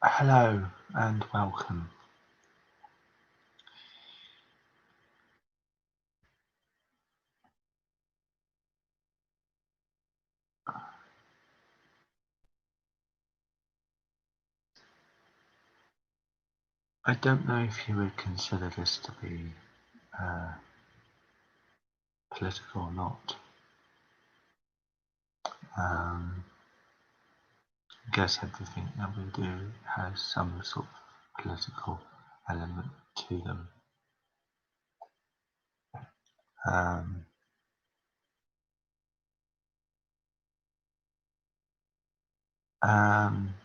Hello and welcome. I don't know if you would consider this to be political or not. I guess everything that we do has some sort of political element to them. Um, um,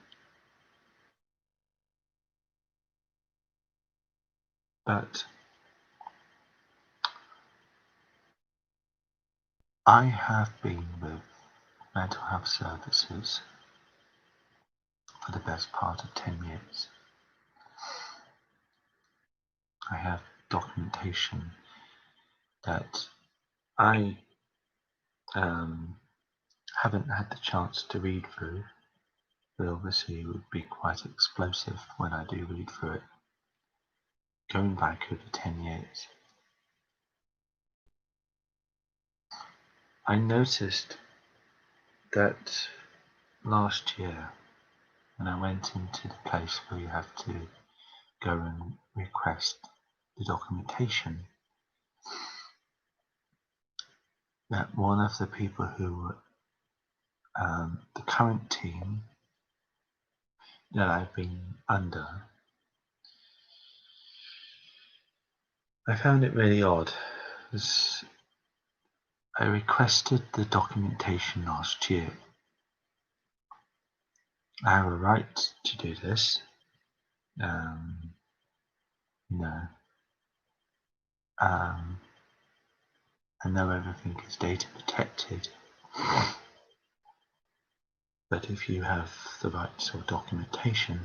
but I have been with mental health services for the best part of 10 years. I have documentation that I haven't had the chance to read through, but obviously it would be quite explosive when I do read through it, going back over 10 years. I noticed that last year, when I went into the place where you have to go and request the documentation, that one of the people who were the current team that I've been under, I found it really odd. I requested the documentation last year. I have a right to do this. You know, I know everything is data protected, but if you have the right sort of documentation,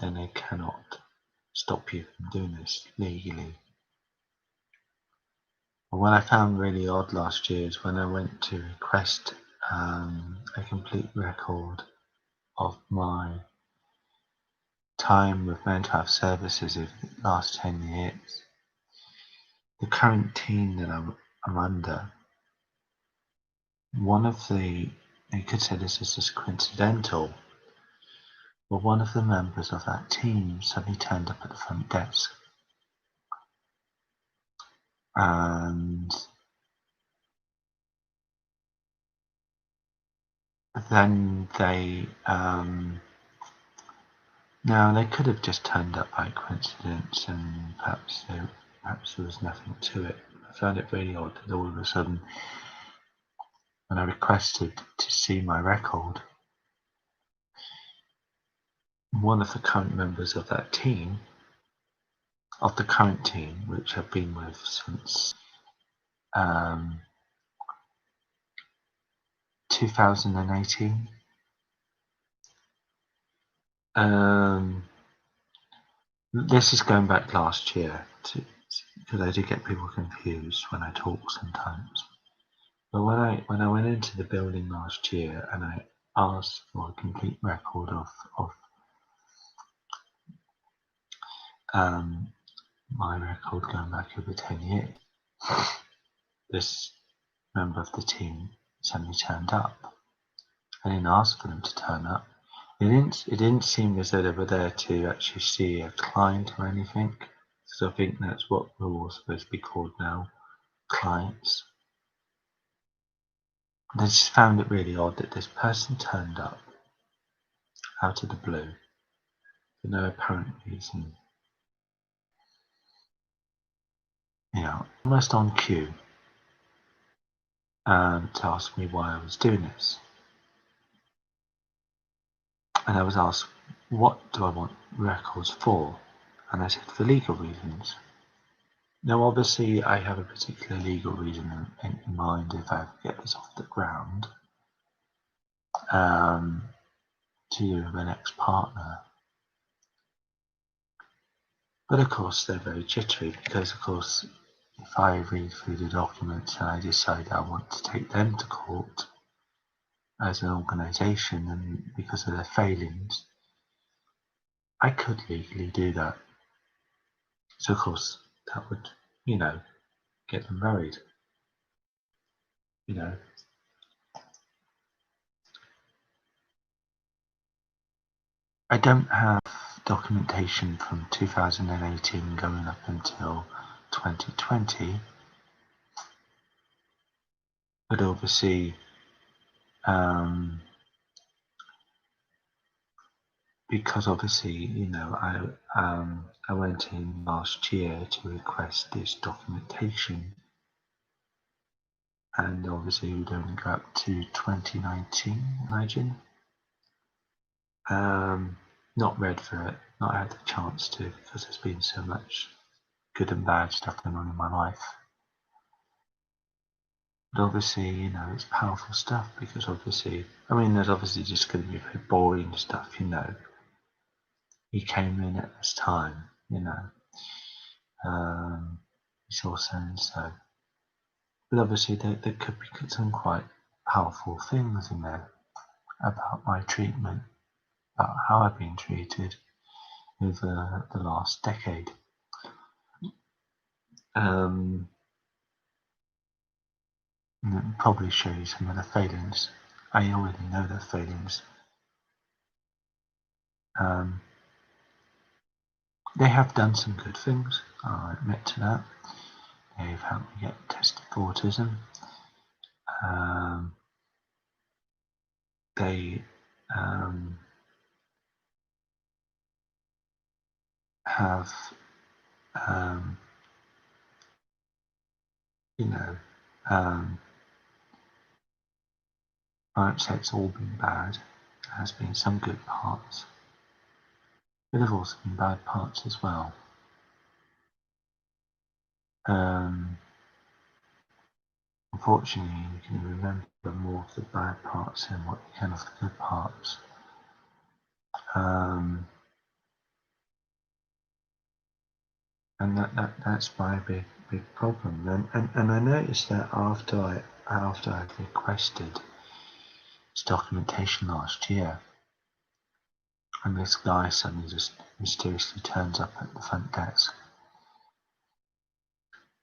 then they cannot stop you from doing this legally. But what I found really odd last year is when I went to request a complete record of my time with mental health services over the last 10 years, the current team that I'm under, one of the, you could say this is just coincidental, but one of the members of that team suddenly turned up at the front desk. And then they, now they could have just turned up by coincidence and perhaps there was nothing to it. I found it really odd that all of a sudden, when I requested to see my record, one of the current members of that team, of the current team, which I've been with since 2018, this is going back last year, because I do get people confused when I talk sometimes. But when I went into the building last year and I asked for a complete record of my record going back over 10 years, this member of the team suddenly turned up. I didn't ask for them to turn up. It didn't seem as though they were there to actually see a client or anything. So I think that's what we're all supposed to be called now, clients. I just found it really odd that this person turned up out of the blue for no apparent reason. Almost on cue, to ask me why I was doing this. And I was asked, what do I want records for? And I said, for legal reasons. Now, obviously, I have a particular legal reason in mind if I get this off the ground. To you, an ex-partner. But of course, they're very jittery because, of course, if I read through the documents and I decide I want to take them to court as an organisation and because of their failings, I could legally do that. So of course that would, get them married. I don't have documentation from 2018 going up until 2020, but obviously because obviously, I went in last year to request this documentation, and obviously we'd only go up to 2019, imagine. Not read for it, not had the chance to, because there's been so much good and bad stuff going on in my life. But obviously, it's powerful stuff, because obviously, there's obviously just going to be very boring stuff, He came in at this time, he saw so and so. But obviously, there could be some quite powerful things in there about my treatment, about how I've been treated over the last decade. And it probably show you some of the failings. I already know the failings. They have done some good things, I'll admit to that. They've helped me get tested for autism. They have, I won't say it's all been bad. There has been some good parts, but there have also been bad parts as well. Unfortunately, you can remember more of the bad parts than what you can of the good parts. And that's my big problem. And I noticed that after I requested this documentation last year, and this guy suddenly just mysteriously turns up at the front desk,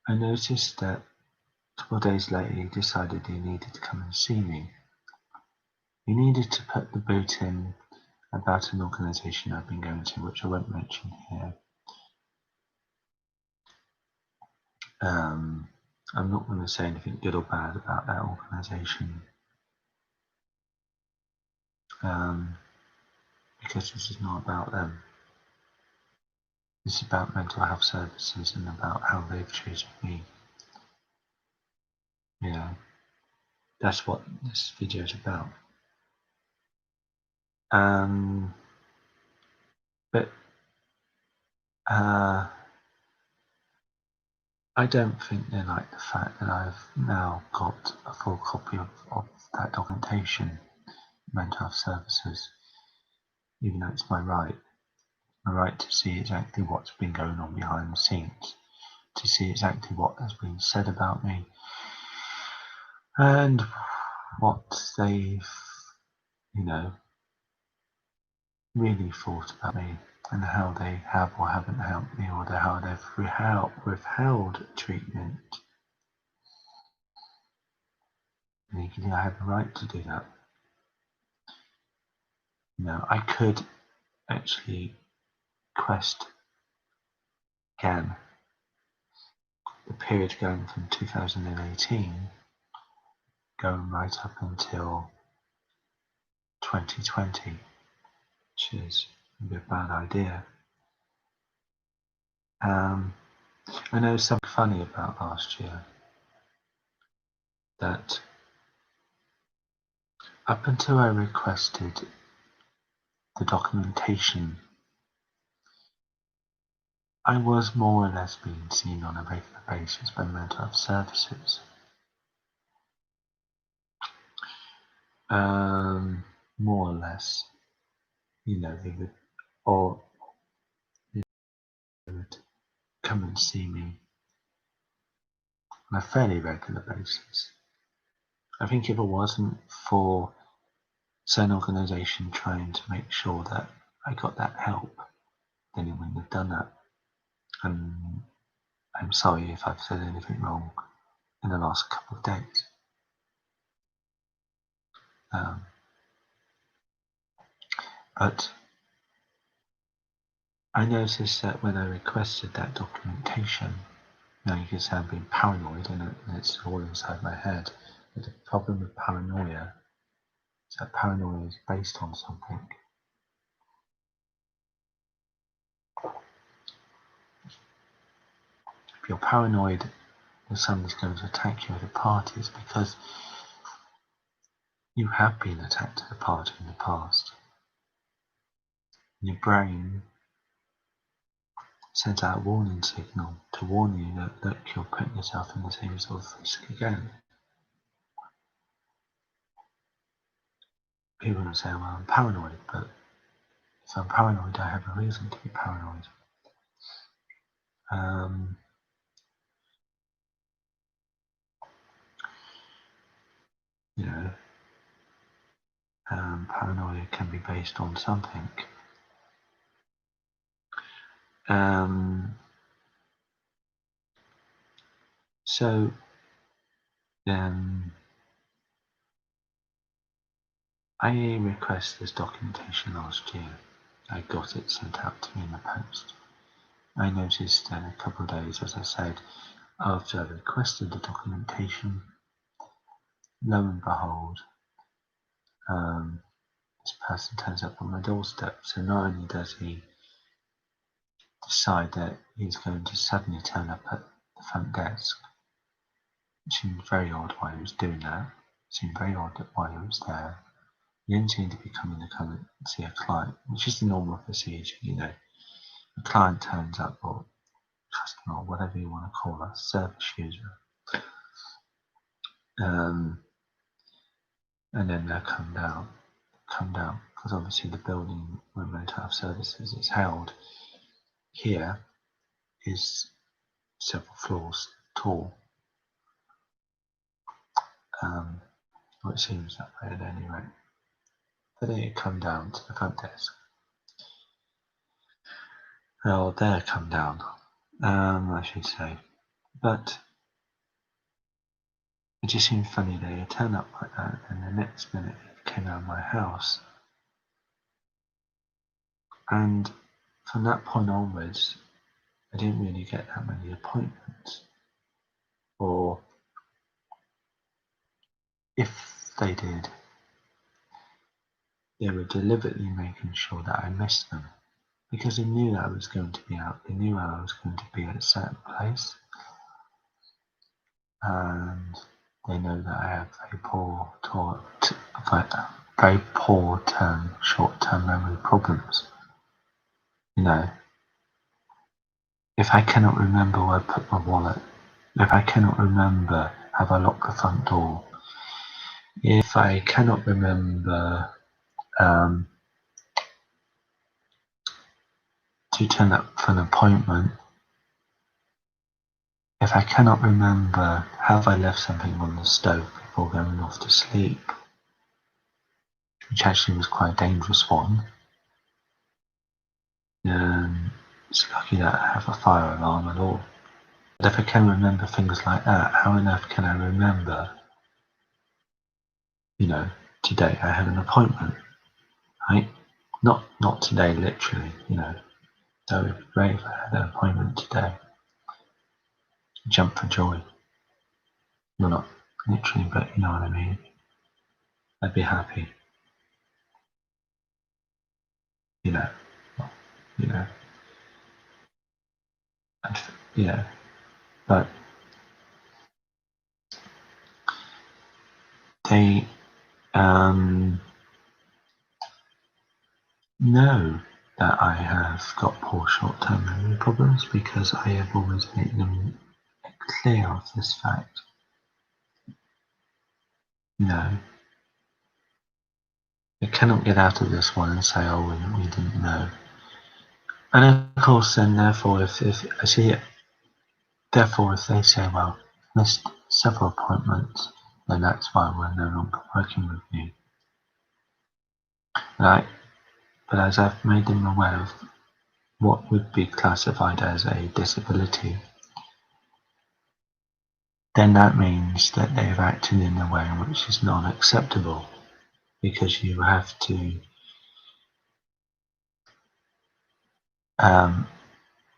I noticed that a couple of days later he decided he needed to come and see me. He needed to put the boot in about an organisation I've been going to, which I won't mention here. I'm not going to say anything good or bad about that organisation, because this is not about them. This is about mental health services and about how they've treated me. That's what this video is about. But I don't think they like the fact that I've now got a full copy of that documentation, mental health services, even though it's my right to see exactly what's been going on behind the scenes, to see exactly what has been said about me, and what they've, really thought about me, and how they have or haven't helped me, or how they've withheld treatment. Legally, I have a right to do that. I could actually request again the period going from 2018, going right up until 2020, which is maybe a bad idea. I know something funny about last year, that up until I requested the documentation, I was more or less being seen on a regular basis by mental health services. More or less, they would come and see me on a fairly regular basis. I think if it wasn't for certain organisation trying to make sure that I got that help, then he wouldn't have done that. And I'm sorry if I've said anything wrong in the last couple of days. But I noticed that when I requested that documentation, now you can say I'm being paranoid and it's all inside my head. But the problem with paranoia is that paranoia is based on something. If you're paranoid that somebody's going to attack you at a party, it's because you have been attacked at a party in the past. Your brain sends out a warning signal to warn you that, look, you're putting yourself in the same sort of risk again. People will say, well, I'm paranoid, but if I'm paranoid, I have a reason to be paranoid. Paranoia can be based on something. So then I requested this documentation last year. I got it sent out to me in the post. I noticed a couple of days, as I said, after I requested the documentation, lo and behold, this person turns up on my doorstep. So not only does he decide that he's going to suddenly turn up at the front desk, it seemed very odd why he was doing that. It seemed very odd why he was there. He didn't seem to be coming to come and see a client, which is the normal procedure, A client turns up, or customer, or whatever you want to call us, service user. And then they'll come down, because obviously the building where mental health services is held here is several floors tall. Well, it seems that way at any rate. But then you come down to the front desk. Well, they'll come down, I should say. But it just seemed funny they would turn up like that, and the next minute it came out of my house. And from that point onwards, I didn't really get that many appointments. Or if they did, they were deliberately making sure that I missed them. Because they knew that I was going to be out, they knew I was going to be at a certain place. And they know that I have very poor short-term memory problems. If I cannot remember where I put my wallet, if I cannot remember have I locked the front door, if I cannot remember to turn up for an appointment, if I cannot remember have I left something on the stove before going off to sleep, which actually was quite a dangerous one. It's lucky that I have a fire alarm at all. But if I can remember things like that, how on earth can I remember, today I had an appointment, right? Not today, literally, That would be great if I had an appointment today. Jump for joy. Well, not literally, but you know what I mean. I'd be happy. But they know that I have got poor short-term memory problems because I have always made them clear of this fact. They cannot get out of this one and say, oh, we didn't know. And of course, then, therefore, if they say, well, missed several appointments, then that's why we're no longer working with you. Right? But as I've made them aware of what would be classified as a disability, then that means that they've acted in a way which is not acceptable, because you have to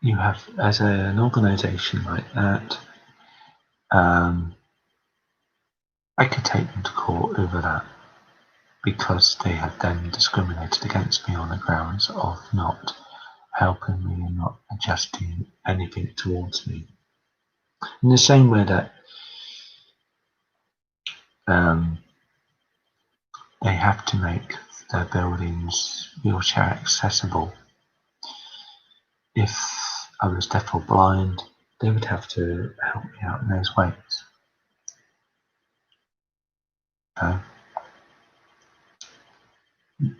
you have, as an organisation like that, I could take them to court over that, because they have then discriminated against me on the grounds of not helping me and not adjusting anything towards me. In the same way that they have to make their buildings wheelchair accessible. If I was deaf or blind, they would have to help me out in those ways.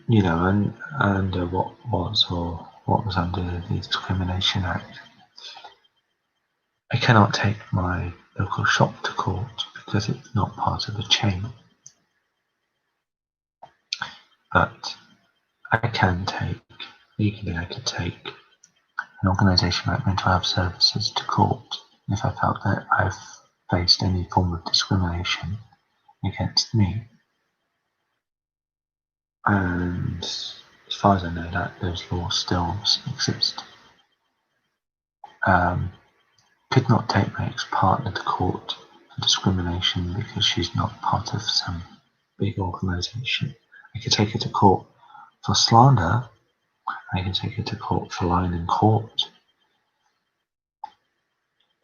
You know, and under what was under the Discrimination Act, I cannot take my local shop to court because it's not part of a chain. But legally I could take an organisation like Mental Health Services to court if I felt that I've faced any form of discrimination against me. And as far as I know, that those laws still exist. Could not take my ex-partner to court for discrimination because she's not part of some big organisation. I could take her to court for slander. I could take her to court for lying in court,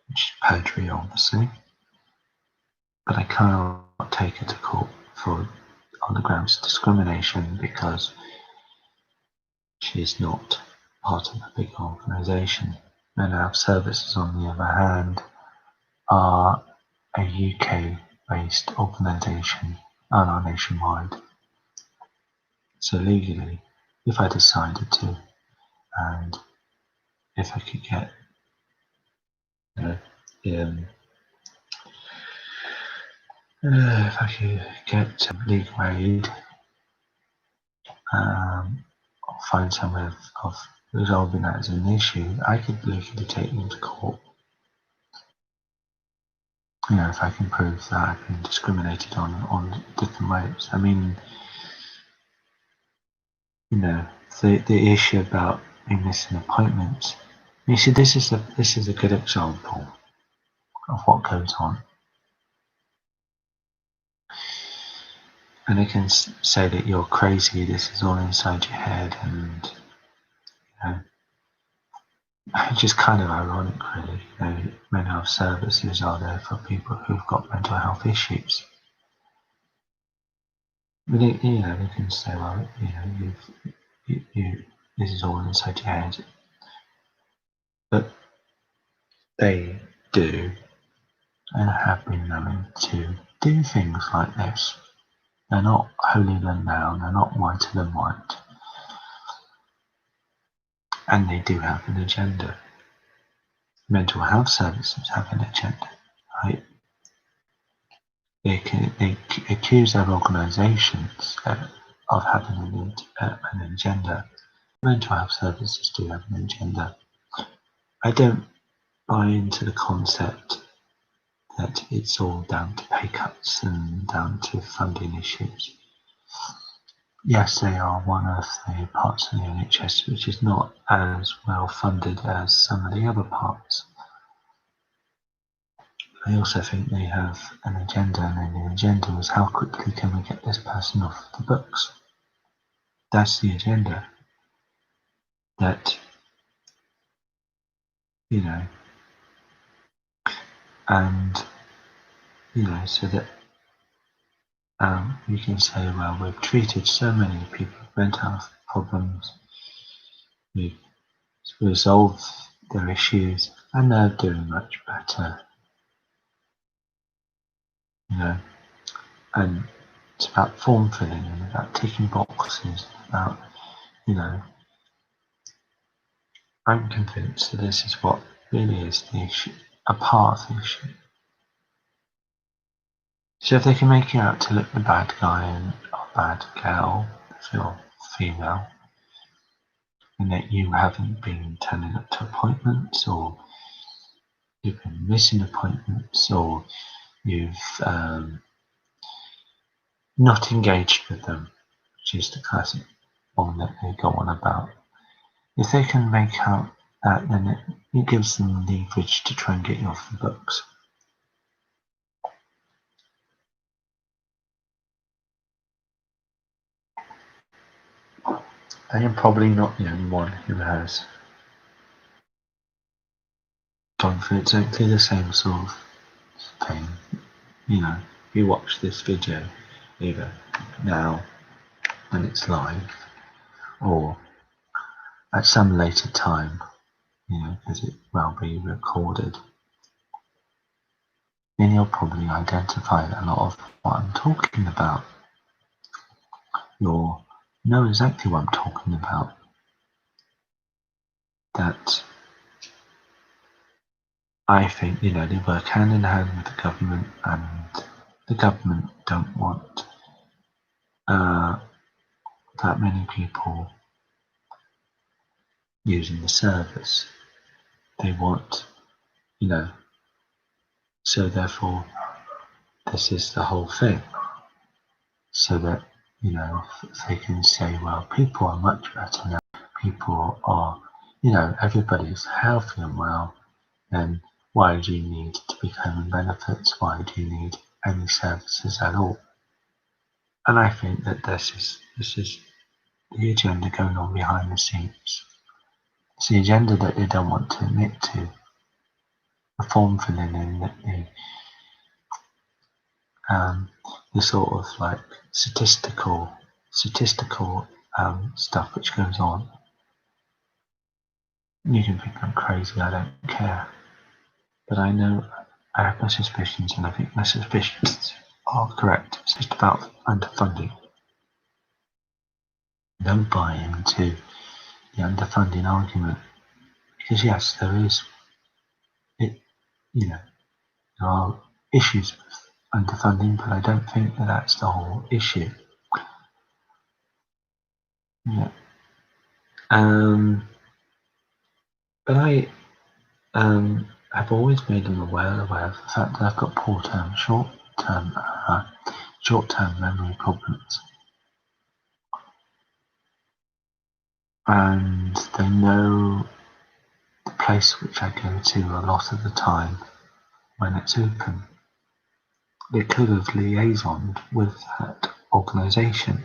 which is perjury, obviously. But I cannot take her to court on the grounds of discrimination because she is not part of a big organisation. Mental Health Services, on the other hand, are a UK-based organisation and are nationwide. So legally, if I decided to, and if I could get, if I could get legal aid, or find some way of resolving that as an issue, I could legally take them to court. You know, if I can prove that I've been discriminated on different ways. I mean, you know, the issue about me missing appointments. You see, this is a good example of what goes on. And they can say that you're crazy, this is all inside your head, and you know, it's just kind of ironic, really. You know, mental health services are there for people who've got mental health issues. But they can say, well, you know, this is all inside your head. But they do and have been known to do things like this. They're not holier than thou, they're not whiter than white. And they do have an agenda. Mental health services have an agenda, right? They accuse their organisations of having an agenda. Mental health services do have an agenda. I don't buy into the concept that it's all down to pay cuts and down to funding issues. Yes, they are one of the parts of the NHS which is not as well funded as some of the other parts. I also think they have an agenda, and the agenda is how quickly can we get this person off the books. That's the agenda. That, you know, and, you know, so that you can say, well, we've treated so many people with mental health problems, we've resolved their issues, and they're doing much better. You know, and it's about form filling and about ticking boxes, about, you know, I'm convinced that this is what really is the issue, a part of the issue. So if they can make you out to look the bad guy and or bad girl, if you're female, and that you haven't been turning up to appointments, or you've been missing appointments, or you've not engaged with them, which is the classic one that they go on about. If they can make out that, then it gives them leverage to try and get you off the books. I am probably not the only one who has gone through exactly the same sort of thing. You know, if you watch this video either now when it's live, or at some later time, you know, because it will be recorded, then you'll probably identify a lot of what I'm talking about. You'll know exactly what I'm talking about. That I think, you know, they work hand in hand with the government, and the government don't want that many people using the service. They want, you know, so therefore this is the whole thing. So that, you know, they can say, well, people are much better now. People are, you know, everybody's healthy and well, then why do you need to be claiming benefits? Why do you need any services at all? And I think that this is the agenda going on behind the scenes. It's the agenda that they don't want to admit to. The form filling in, that the sort of like statistical stuff which goes on. You can think I'm crazy, I don't care. But I know I have my suspicions, and I think my suspicions are correct. It's just about underfunding. Don't buy into the underfunding argument, because yes, there is it. You know, there are issues with underfunding, but I don't think that that's the whole issue. Yeah. But I have always made them aware of the fact that I've got short-term memory problems, and they know the place which I go to a lot of the time when it's open. They could have liaisoned with that organisation.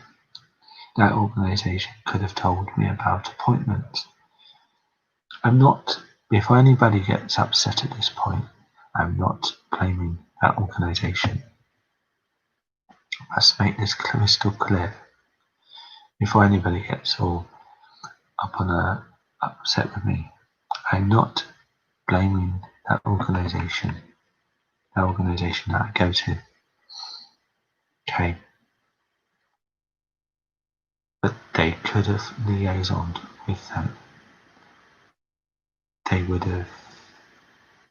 That organisation could have told me about appointments. I'm not, if anybody gets upset at this point, I'm not blaming that organisation. Let's make this crystal clear. Before anybody gets all upset with me, I'm not blaming that organisation that I go to. Okay. But they could have liaisoned with them.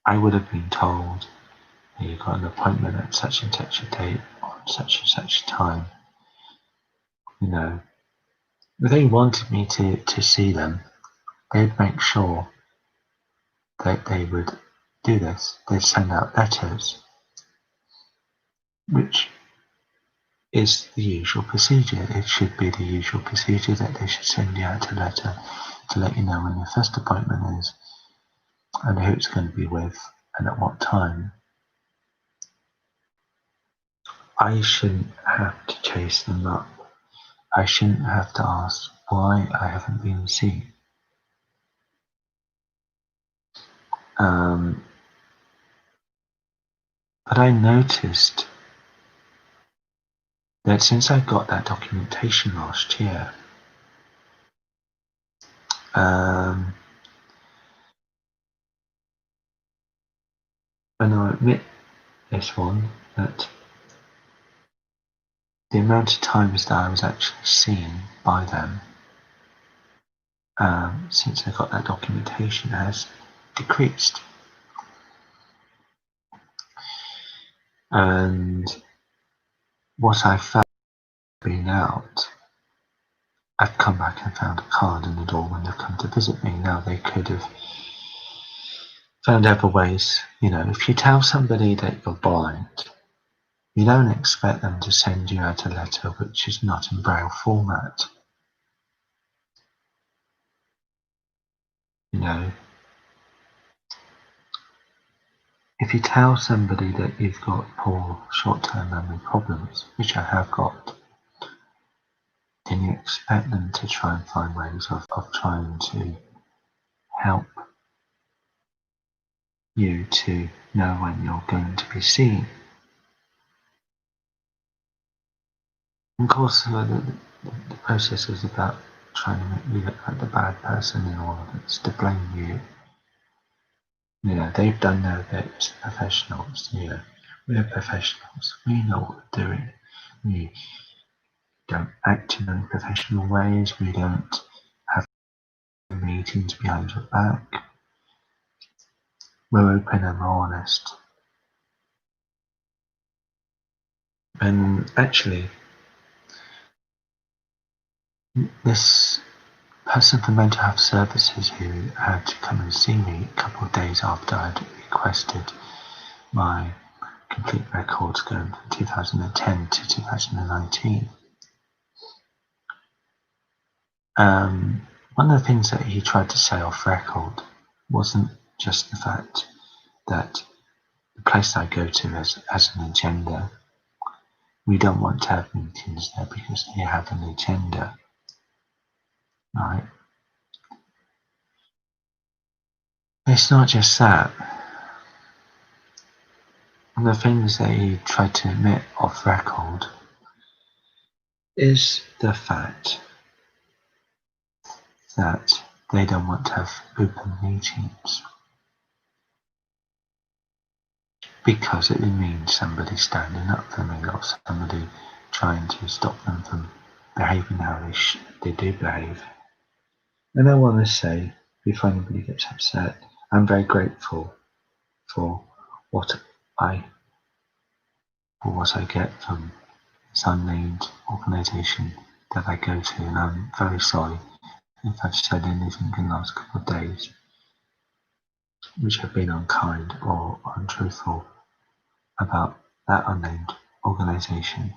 I would have been told that you got an appointment at such and such a date on such and such time. You know, if they wanted me to see them, they'd make sure that they would do this. They'd send out letters, which is the usual procedure. It should be the usual procedure that they should send you out a letter to let you know when your first appointment is, and who it's going to be with, and at what time. I shouldn't have to chase them up. I shouldn't have to ask why I haven't been seen. But I noticed that since I got that documentation last year, and I admit this one, that the amount of times that I was actually seen by them since I got that documentation has decreased. And what I felt being out I've come back and found a card in the door when they've come to visit me. Now they could have found other ways. If you tell somebody that you're blind, you don't expect them to send you out a letter which is not in Braille format. If you tell somebody that you've got poor short-term memory problems, which I have got, then you expect them to try and find ways of trying to help you to know when you're going to be seen. And of course, the process is about trying to make you look like the bad person in all of it. It's to blame you. They've done their bit, professionals. We're professionals. We know what we're doing. We don't act in unprofessional ways. We don't have meetings behind your back. We're open and we're honest. And actually, this person from Mental Health Services who had to come and see me a couple of days after I'd requested my complete records going from 2010 to 2019. One of the things that he tried to say off record wasn't just the fact that the place I go to has an agenda. We don't want to have meetings there because they have an agenda, right? It's not just that. One of the things that he tried to admit off record is the fact that they don't want to have open meetings because it means somebody standing up for me or somebody trying to stop them from behaving how they do behave. And I want to say, before anybody gets upset, I'm very grateful for what I get from this unnamed organisation that I go to, and I'm very sorry if I've said anything in the last couple of days which have been unkind or untruthful about that unnamed organisation.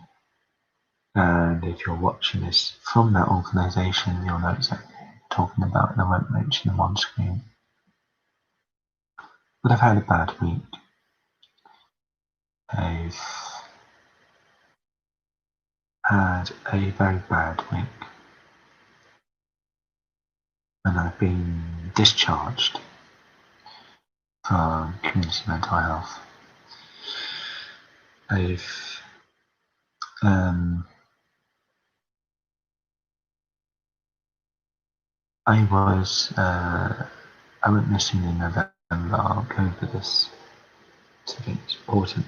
And if you're watching this from that organisation, you'll know exactly what I'm talking about, and I won't mention them on screen. But I've had a bad week. I've had a very bad week. And I've been discharged from community mental health. I went missing in November. I'll go over this. I think it's important.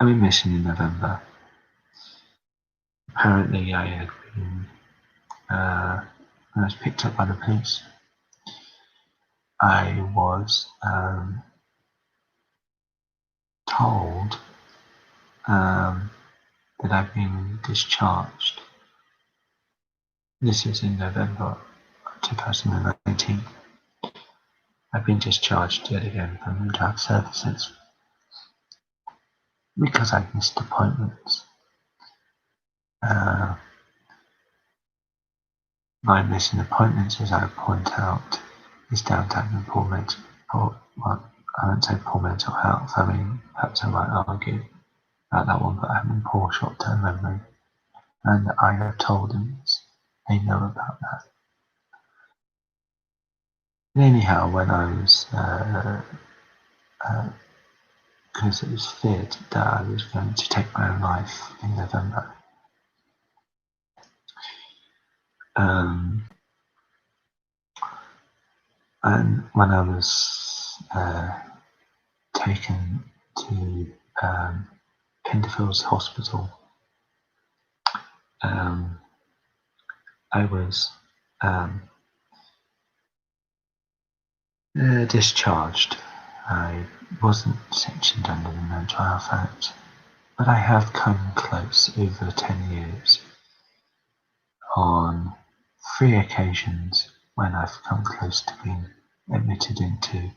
I went missing in November. Apparently, I had been. I was picked up by the police. I was told that I've been discharged. This is in November 2019. I've been discharged yet again from mental health services because I've missed appointments. My missing appointments, as I point out, is down to having poor mental health. Well, I won't say poor mental health. I mean, perhaps I might argue about that one, but having poor short-term memory, and I have told them this. They know about that. And anyhow, when I was, because it was feared that I was going to take my own life in November. And when I was taken to Pinderfields Hospital, I was discharged. I wasn't sectioned under the Mental Health Act, but I have come close over 10 years on 3 occasions when I've come close to being admitted into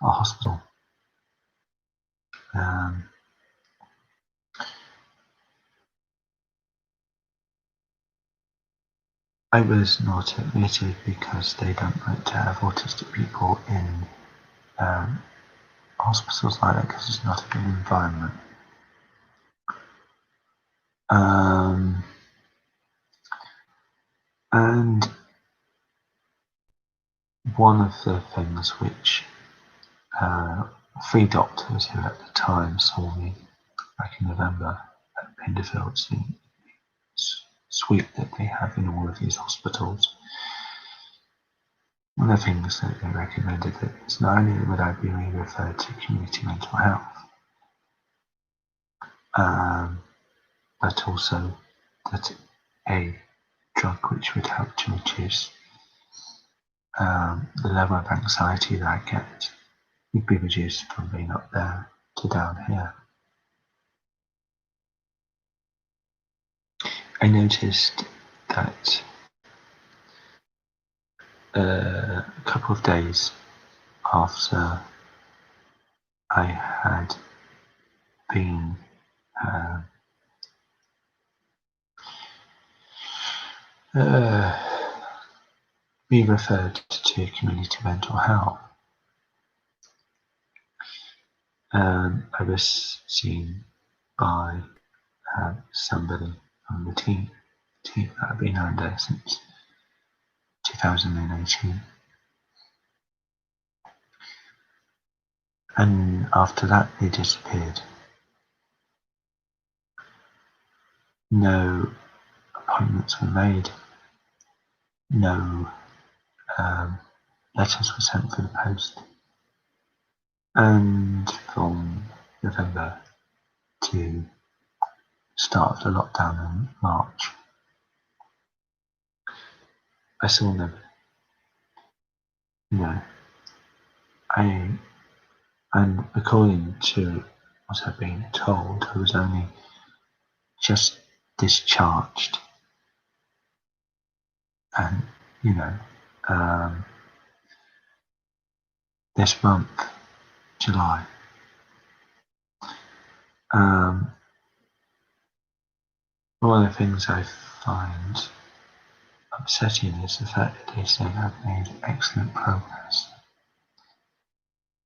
a hospital. I was not admitted because they don't like to have autistic people in hospitals like that because it's not a good environment. And one of the things which 3 doctors who at the time saw me back in November at Pinderfield's suite that they have in all of these hospitals, one of the things that they recommended is not only would I be referred to community mental health, but also that a drug which would help to reduce the level of anxiety that I get would be reduced from being up there to down here. I noticed that a couple of days after I had been be referred to community mental health, I was seen by somebody on the team that I've been under since 2018. And after that, they disappeared. No appointments were made. No letters were sent through the post. And from November to start of the lockdown in March, I saw them. And according to what I've been told, I was only just discharged. And, this month, July, one of the things I find upsetting is the fact that they say I've made excellent progress.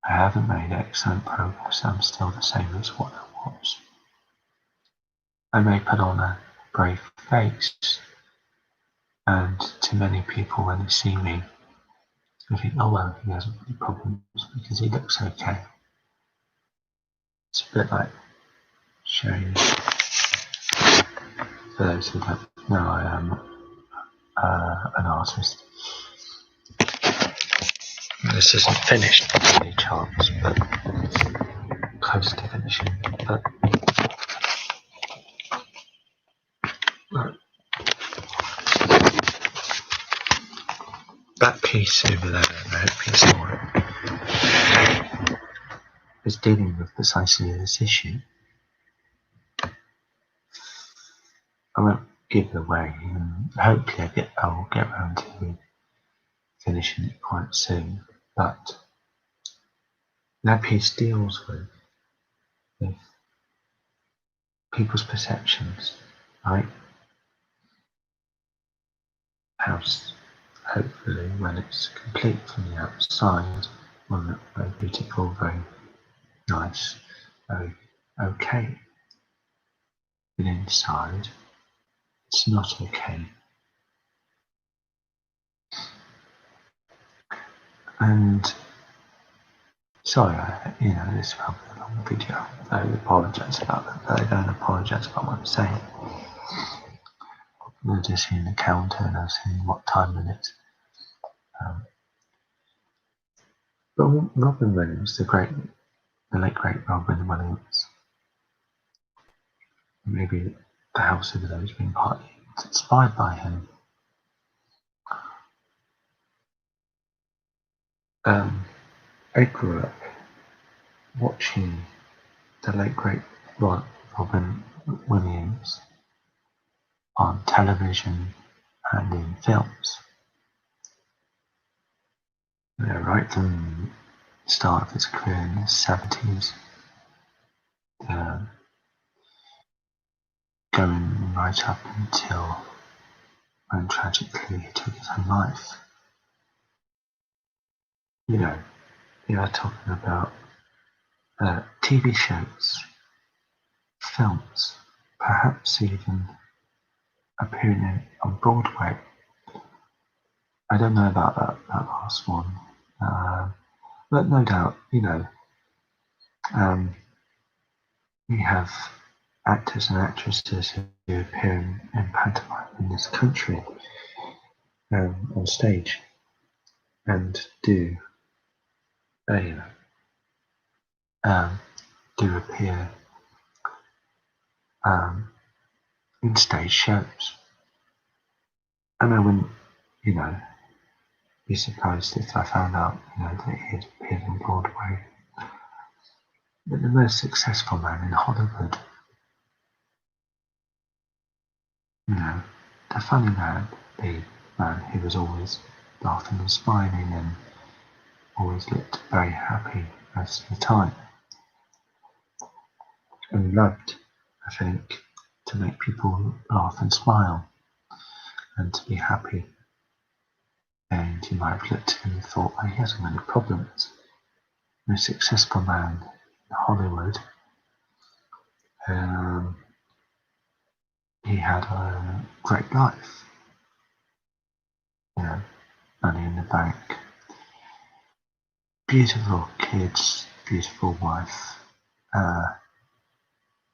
I haven't made excellent progress. I'm still the same as what I was. I may put on a brave face, and to many people when they see me, they think, oh well, he hasn't got any problems because he looks okay. It's a bit like showing, for those who don't know, I am an artist. This isn't finished by any chance, but close to finishing. But that piece over there, that piece is dealing with precisely this issue. I won't give it away, and hopefully I'll get around to finishing it quite soon. But that piece deals with people's perceptions, right? House, hopefully, when it's complete from the outside, will look very beautiful, very nice, very okay. But inside, it's not okay. And sorry, this is probably a long video. I apologise about that, but I don't apologise about what I'm saying. We're just seeing the counter and I'm seeing what time it is. But Robin Williams, the late great Robin Williams, maybe the house over there has been partly inspired by him. I grew up watching the late great Robin Williams on television and in films. Right from the start of his career in the 70s, going right up until when tragically he took his own life. We are talking about TV shows, films, perhaps even appearing on Broadway. I don't know about that last one, but no doubt, we have actors and actresses who appear in pantomime in this country on stage and do appear in stage shows. And I wouldn't, be surprised if I found out, that he had appeared on Broadway. But the most successful man in Hollywood, the funny man, the man who was always laughing and smiling and always looked very happy most of the time. And loved, I think, to make people laugh and smile and to be happy. And you might have looked at him and thought, he hasn't got any problems. The most successful man in Hollywood. He had a great life. Money in the bank. Beautiful kids, beautiful wife,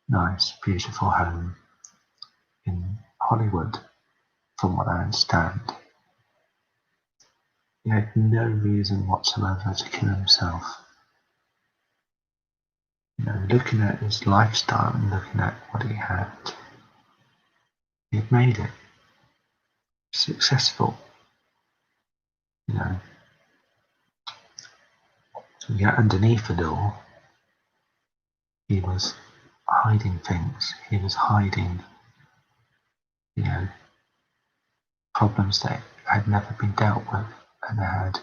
nice, beautiful home in Hollywood, from what I understand. He had no reason whatsoever to kill himself. Looking at his lifestyle and looking at what he had made it successful. Yet underneath it all, he was hiding things. He was hiding, problems that had never been dealt with, and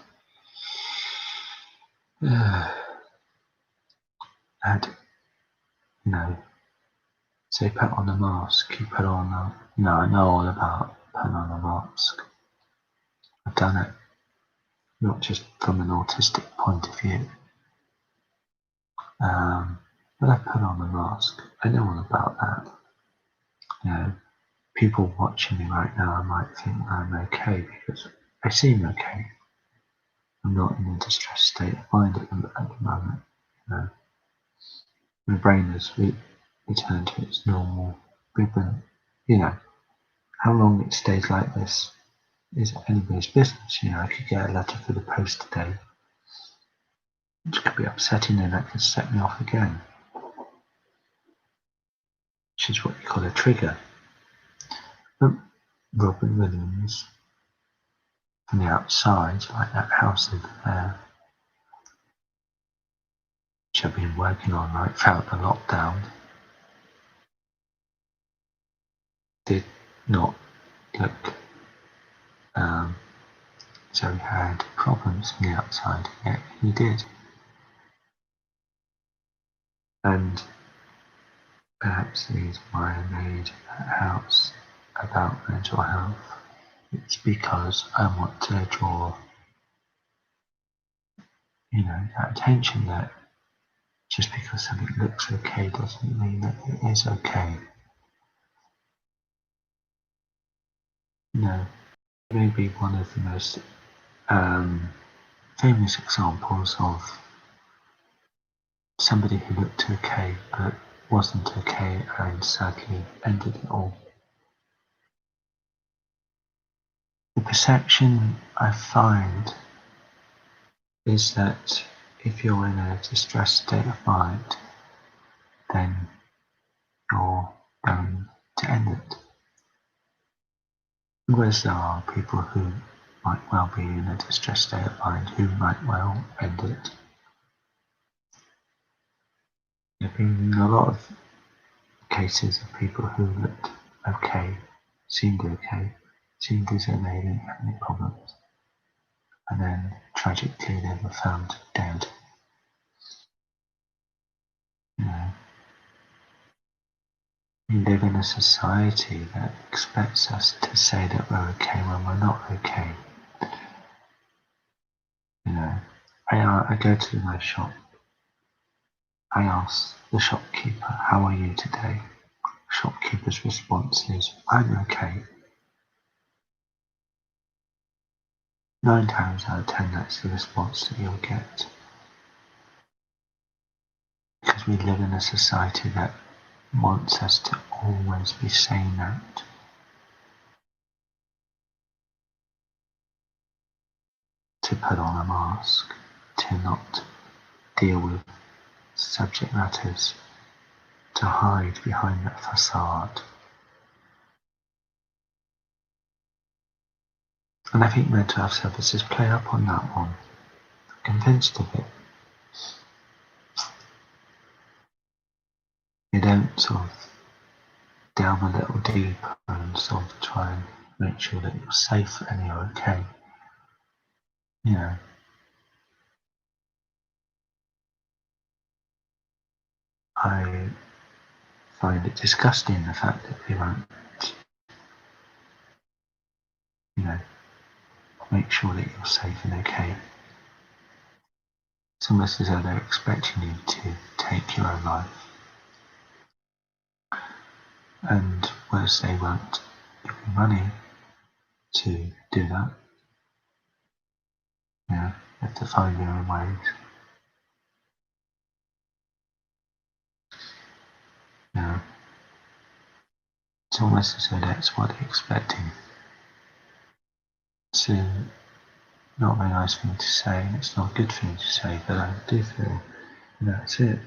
say put on a mask, you put on I know all about putting on a mask. I've done it, not just from an autistic point of view. But I put on a mask. I know all about that. People watching me right now might think I'm okay because I seem okay. I'm not in a distressed state of mind at the moment. My brain has returned to its normal rhythm. How long it stays like this is anybody's business. I could get a letter for the post today, which could be upsetting, and that could set me off again, which is what you call a trigger. But Robin Williams, from the outside, like that house over there, which I've been working on right throughout the lockdown, did not look so he had problems from the outside, yet he did. And perhaps the reason why I made that house about mental health, it's because I want to draw, that attention that just because something looks okay doesn't mean that it is okay. Maybe one of the most famous examples of somebody who looked okay but wasn't okay and sadly ended it all. The perception I find is that if you're in a distressed state of mind, then you're going to end it. Whereas there are people who might well be in a distressed state of mind who might well end it. There have been a lot of cases of people who looked okay, seemed okay, seemed as though they didn't have any problems. And then, tragically, they were found dead. You know, we live in a society that expects us to say that we're okay when we're not okay. You know, I go to my shop. I ask the shopkeeper, "How are you today?" Shopkeeper's response is, "I'm okay." 9 times out of 10, that's the response that you'll get. Because we live in a society that wants us to always be saying that. To put on a mask, to not deal with subject matters, to hide behind that facade. And I think mental health services play up on that one. I'm convinced of it. You don't sort of delve a little deeper and sort of try and make sure that you're safe and you're okay. You know, I find it disgusting the fact that they won't, you know, make sure that you're safe and okay. It's almost as though they're expecting you to take your own life. And whereas they won't give you money to do that, you know, you have to find your own ways. You know, it's almost as though that's what they're expecting. It's not a very nice thing to say, and it's not a good thing to say, but I do feel that's it.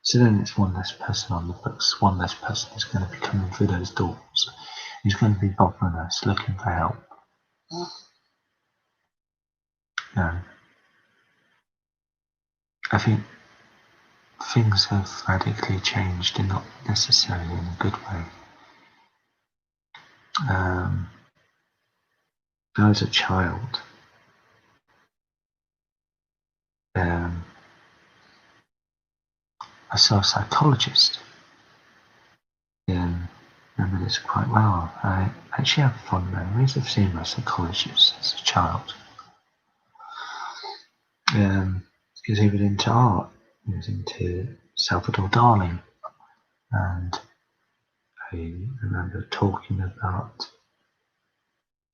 So then it's one less person on the books, one less person is going to be coming through those doors, who's going to be bothering us, looking for help. You know, I think things have radically changed and not necessarily in a good way. When I was a child, I saw a psychologist. I remember this quite well. I actually have fond memories of seeing my psychologist as a child. Because he was into art. He was into Salvador Dali. And I remember talking about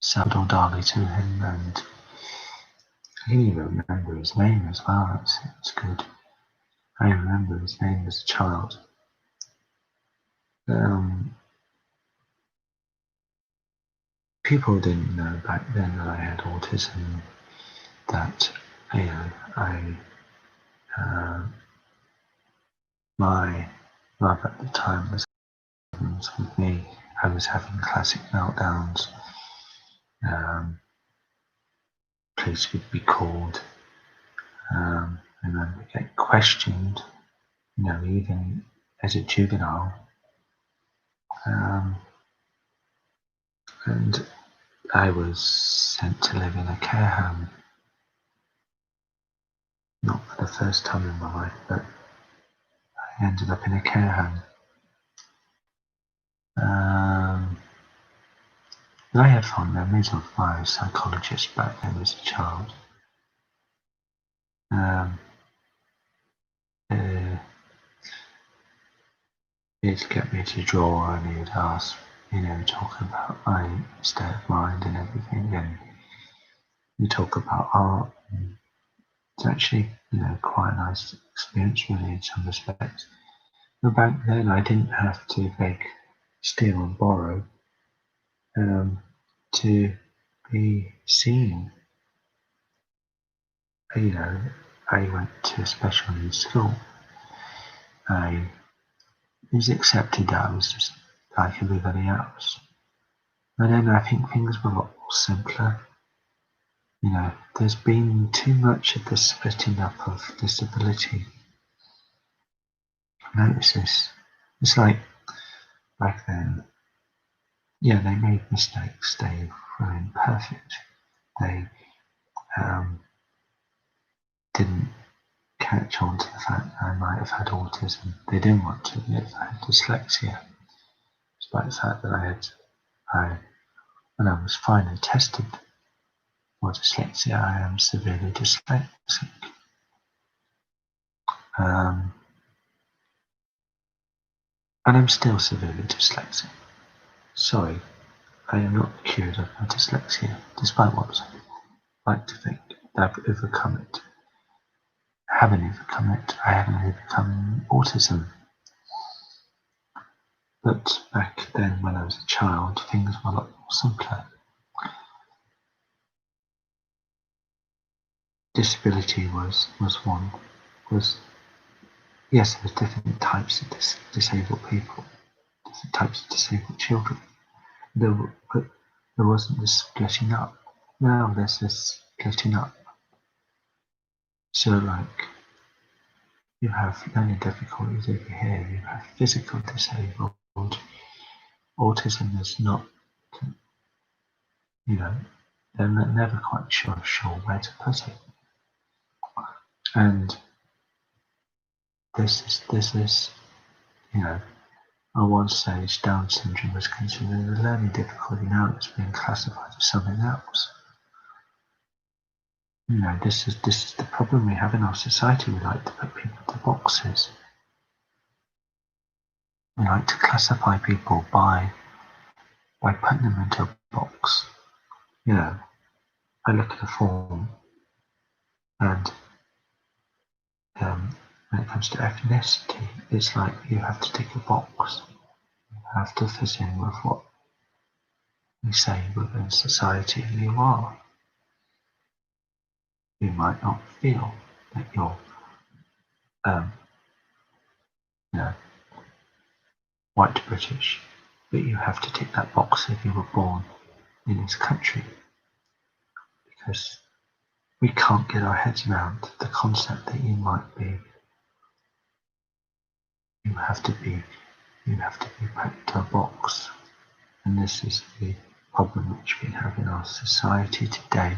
Salvador Dali to him, and I can even remember his name as well. It's good. I remember his name as a child. People didn't know back then that I had autism, that my mother at the time was with me. I was having classic meltdowns. Police would be called. I remember getting questioned, even as a juvenile. And I was sent to live in a care home. Not for the first time in my life, but I ended up in a care home. I have fond memories of my psychologist back then as a child. He'd get me to draw and he'd ask, talk about my state of mind and everything, and we talk about art. And it's actually, quite a nice experience really in some respects. But back then I didn't have to beg, steal and borrow to be seen. I went to a special needs school. I was accepted that I was just like everybody else. But then I think things were a lot more simpler. There's been too much of the splitting up of disability. I notice this. It's like back then, yeah, they made mistakes. They were imperfect. They didn't catch on to the fact that I might have had autism. They didn't want to admit that I had dyslexia, despite the fact that when I was finally tested for dyslexia, I am severely dyslexic. And I'm still severely dyslexic. Sorry, I am not cured of my dyslexia, despite what I like to think that I've overcome it. I haven't overcome it. I haven't overcome autism. But back then, when I was a child, things were a lot more simpler. Disability was yes, there were different types of disabled people, different types of disabled children. But there wasn't this splitting up. Now there's this splitting up. So like, you have learning difficulties over here, you have physical disabled. Autism is not, they're never quite sure where to put it. And this is, at one stage Down syndrome was considered a learning difficulty. Now it's being classified as something else. This is the problem we have in our society. We like to put people into boxes. We like to classify people by putting them into a box. I look at a form, and when it comes to ethnicity, it's like you have to tick a box. You have to fit in with what we say within society you are. You might not feel that you're, white British, but you have to tick that box if you were born in this country, because we can't get our heads around the concept that you might be. You have to be put into a box, and this is the problem which we have in our society today.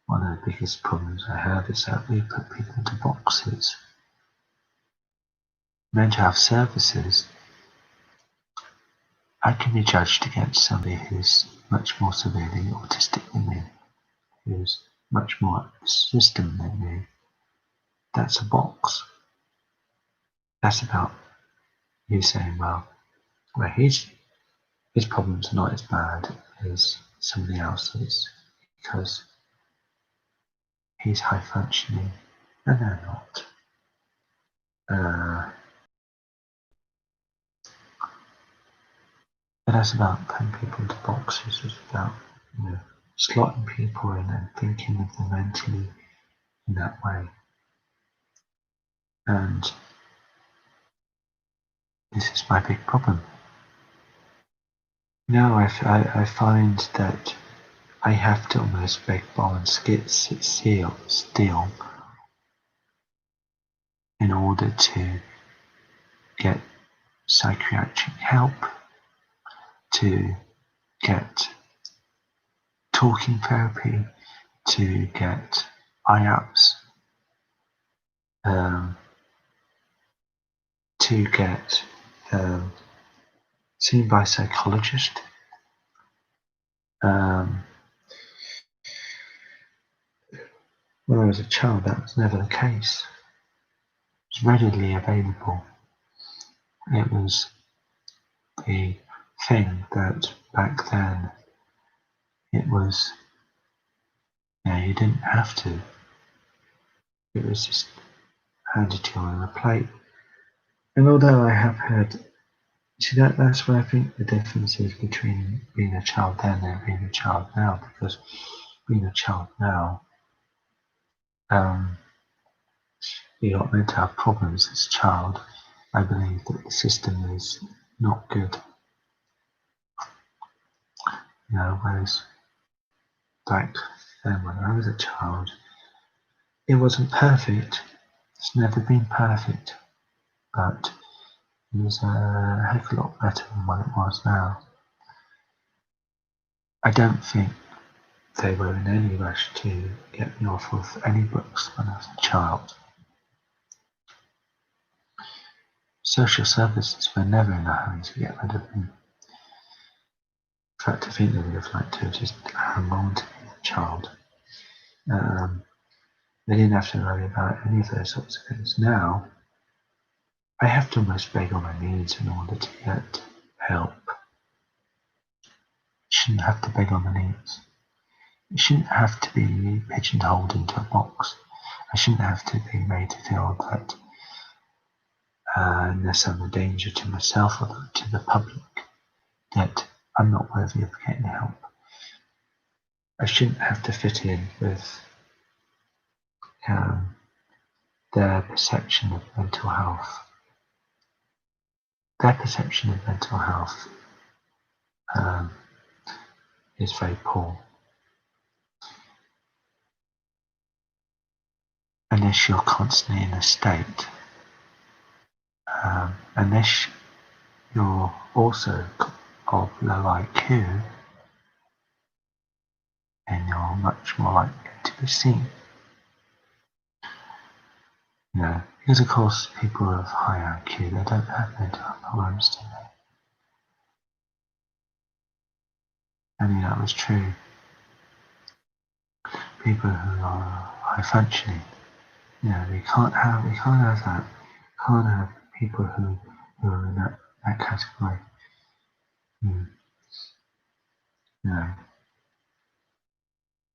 One of the biggest problems I have is that we put people into boxes. Mental health services, I can be judged against somebody who's much more severely autistic than me, who's much more up the system than me. That's a box. That's about you saying, well, his problems are not as bad as somebody else's because he's high functioning, and they're not. But that's about putting people into boxes. It's about slotting people in and thinking of them mentally in that way. And this is my big problem. Now I find that I have to almost beg, borrow, and steal in order to get psychiatric help, to get talking therapy, to get IAPS, to get seen by a psychologist. When I was a child, that was never the case. It was readily available. It was the thing that back then it was, you didn't have to. It was just handed to you on a plate. And although I have had, that's where I think the difference is between being a child then and being a child now, because being a child now, you're not meant to have problems as a child. I believe that the system is not good. Whereas back then when I was a child, it wasn't perfect. It's never been perfect. But It was a heck of a lot better than what it was now. I don't think they were in any rush to get me off of any books when I was a child. Social services were never in a hurry to get rid of them. In fact, I think they would have liked to have just hung on to me as a child. They didn't have to worry about any of those sorts of things. Now, I have to almost beg on my knees in order to get help. I shouldn't have to beg on my knees. I shouldn't have to be pigeonholed into a box. I shouldn't have to be made to feel that unless I'm a danger to myself or to the public, that I'm not worthy of getting help. I shouldn't have to fit in with their perception of mental health. Their perception of mental health is very poor. Unless you're constantly in a state, unless you're also of low IQ, then you're much more likely to be seen. Because of course people of high IQ, they don't have mental health problems, do they? I mean, that was true. People who are high functioning, we can't have that. We can't have people who are in that category.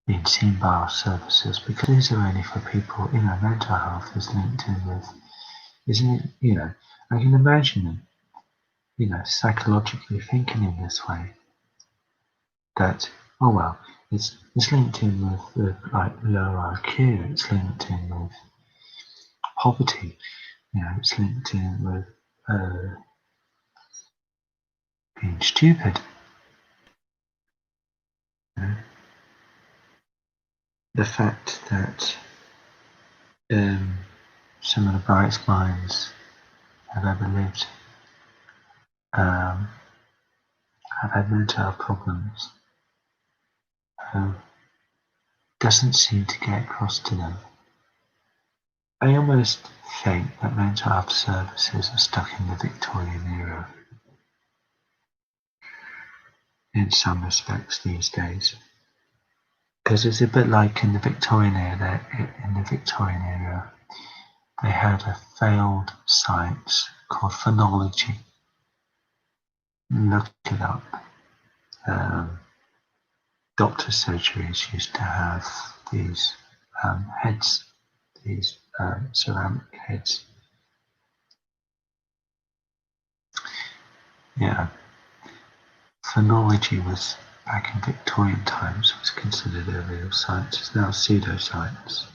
Being seen by our services, because these are only for people, mental health is linked in with, isn't it, I can imagine them, psychologically thinking in this way, that, oh well, it's linked in with like low IQ, it's linked in with poverty, it's linked in with being stupid. The fact that some of the brightest minds have ever lived have had mental health problems doesn't seem to get across to them. I almost think that mental health services are stuck in the Victorian era in some respects these days. Because it's a bit like in the Victorian era. They had a failed science called phonology. Look it up. Doctor surgeries used to have these heads, these ceramic heads. Phonology was, back in Victorian times, was considered a real science. It's now pseudoscience.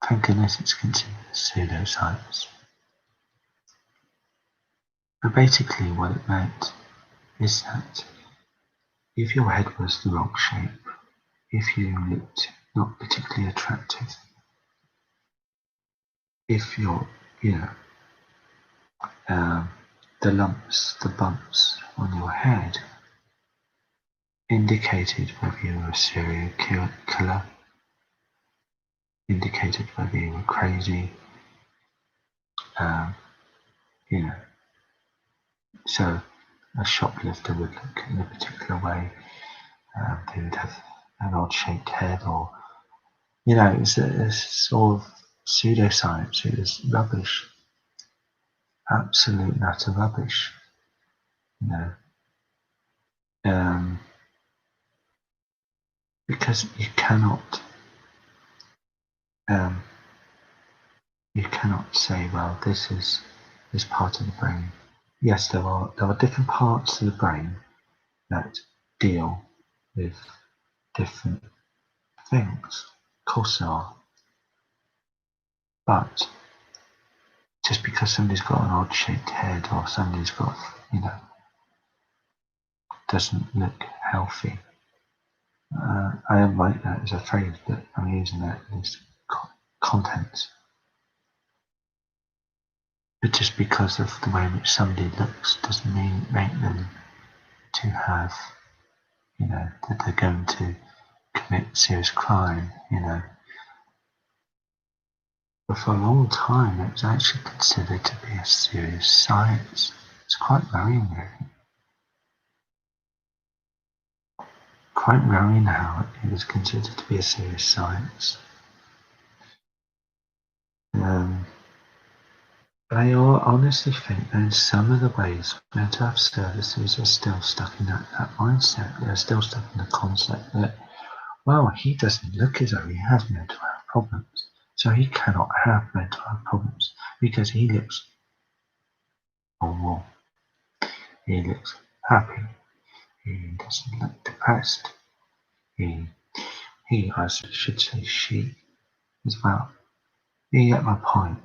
Thank goodness it's considered a pseudoscience. But basically what it meant is that if your head was the wrong shape, if you looked not particularly attractive, if you're, the lumps, the bumps on your head indicated whether you were a serial killer, indicated whether you were crazy, so a shoplifter would look in a particular way, they would have an odd-shaped head, or, it's a sort of pseudoscience. It was rubbish, absolute utter rubbish, because you cannot say, well, this is this part of the brain. Yes, there are different parts of the brain that deal with different things. Of course there are. But just because somebody's got an odd-shaped head, or somebody's got, doesn't look healthy, I don't like that as a phrase, but I'm using that in this context. But just because of the way in which somebody looks doesn't make them to have, that they're going to commit serious crime, But for a long time it was actually considered to be a serious science. It's quite worrying, really. Quite worrying how it was considered to be a serious science. But I honestly think that in some of the ways mental health services are still stuck in that mindset. They're still stuck in the concept that, well, he doesn't look as though he has mental health problems, so he cannot have mental health problems because he looks normal. He looks happy. He doesn't look depressed. He, I should say she, as well. You get my point.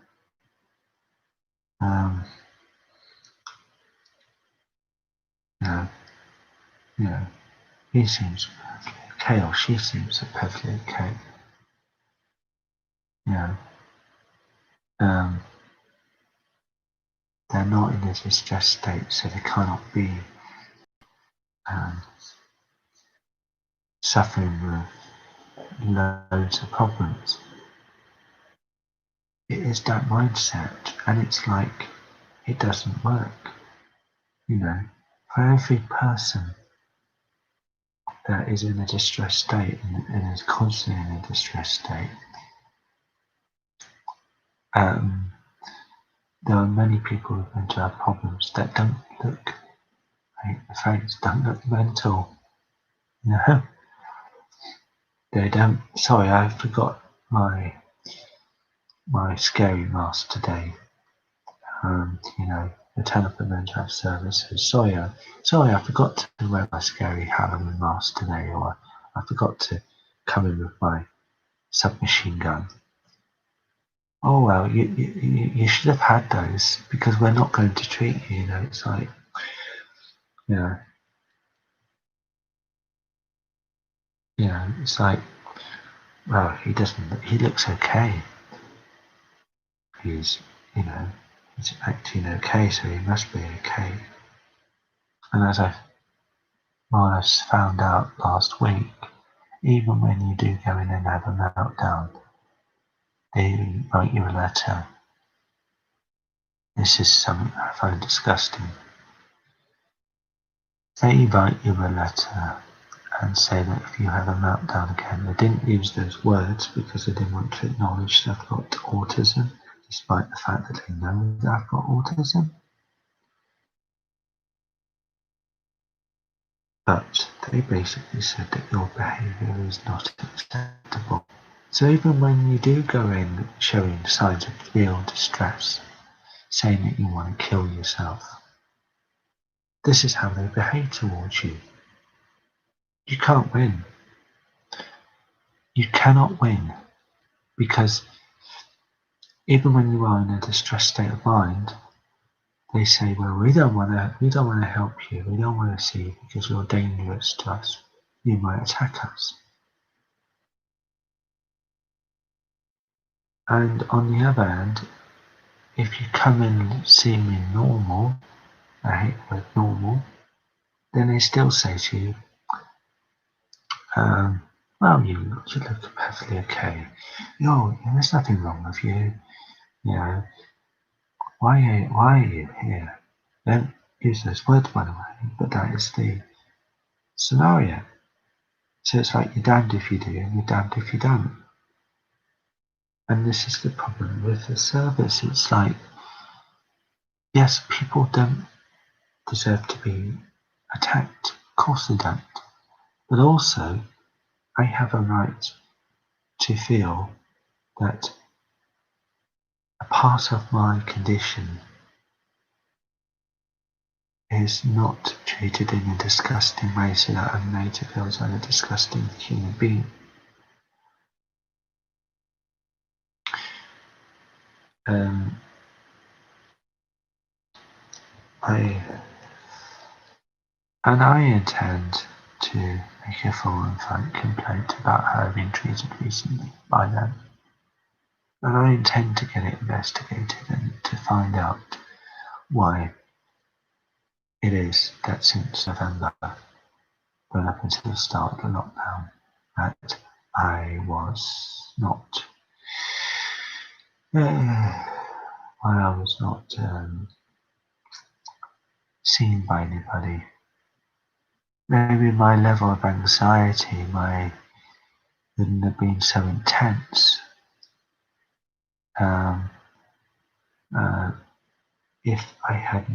He seems perfectly okay, or she seems perfectly okay. They're not in a distressed state, so they cannot be suffering with loads of problems. It is that mindset, and it's like it doesn't work. For every person that is in a distressed state and is constantly in a distressed state, there are many people with mental health problems that don't look, the phrase, don't look mental. They don't. Sorry, I forgot my scary mask today. The turn up at mental health services. Sorry, I forgot to wear my scary Halloween mask today, or I forgot to come in with my submachine gun. Oh well, you should have had those because we're not going to treat you. It's like, it's like, well, he looks okay. He's acting okay, so he must be okay. And as I found out last week, even when you do go in and have a meltdown, they write you a letter. This is something I find disgusting. They write you a letter and say that if you have a meltdown again, they didn't use those words because they didn't want to acknowledge that I've got autism, despite the fact that they know that I've got autism. But they basically said that your behaviour is not acceptable. So even when you do go in showing signs of real distress, saying that you want to kill yourself, this is how they behave towards you. You can't win. You cannot win, because even when you are in a distressed state of mind, they say, well, we don't want to help you. We don't want to see you because you're dangerous to us. You might attack us. And on the other hand, if you come in seeming normal, I hate the word normal, then they still say to you, well, you look perfectly okay. There's nothing wrong with you. Why are you here? Don't use those words, by the way, but that is the scenario. So it's like you're damned if you do and you're damned if you don't. And this is the problem with the service. It's like, yes, people don't deserve to be attacked. Of course they don't. But also, I have a right to feel that a part of my condition is not treated in a disgusting way so that I'm made to feel as I'm a disgusting human being. I intend to make a full and frank complaint about how I've been treated recently by them. And I intend to get it investigated and to find out why it is that since November, when up until the start of the lockdown, that I was not, seen by anybody. Maybe my level of anxiety wouldn't have been so intense um, uh, if I had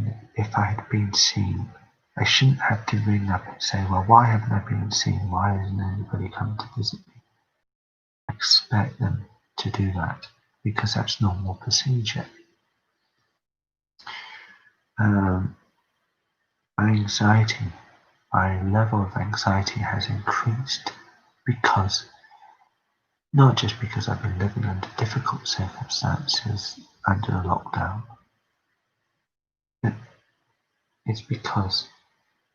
been seen. I shouldn't have to ring up and say, well, why haven't I been seen? Why hasn't anybody come to visit me? I expect them to do that because that's normal procedure. My level of anxiety has increased because, not just because I've been living under difficult circumstances under a lockdown, but it's because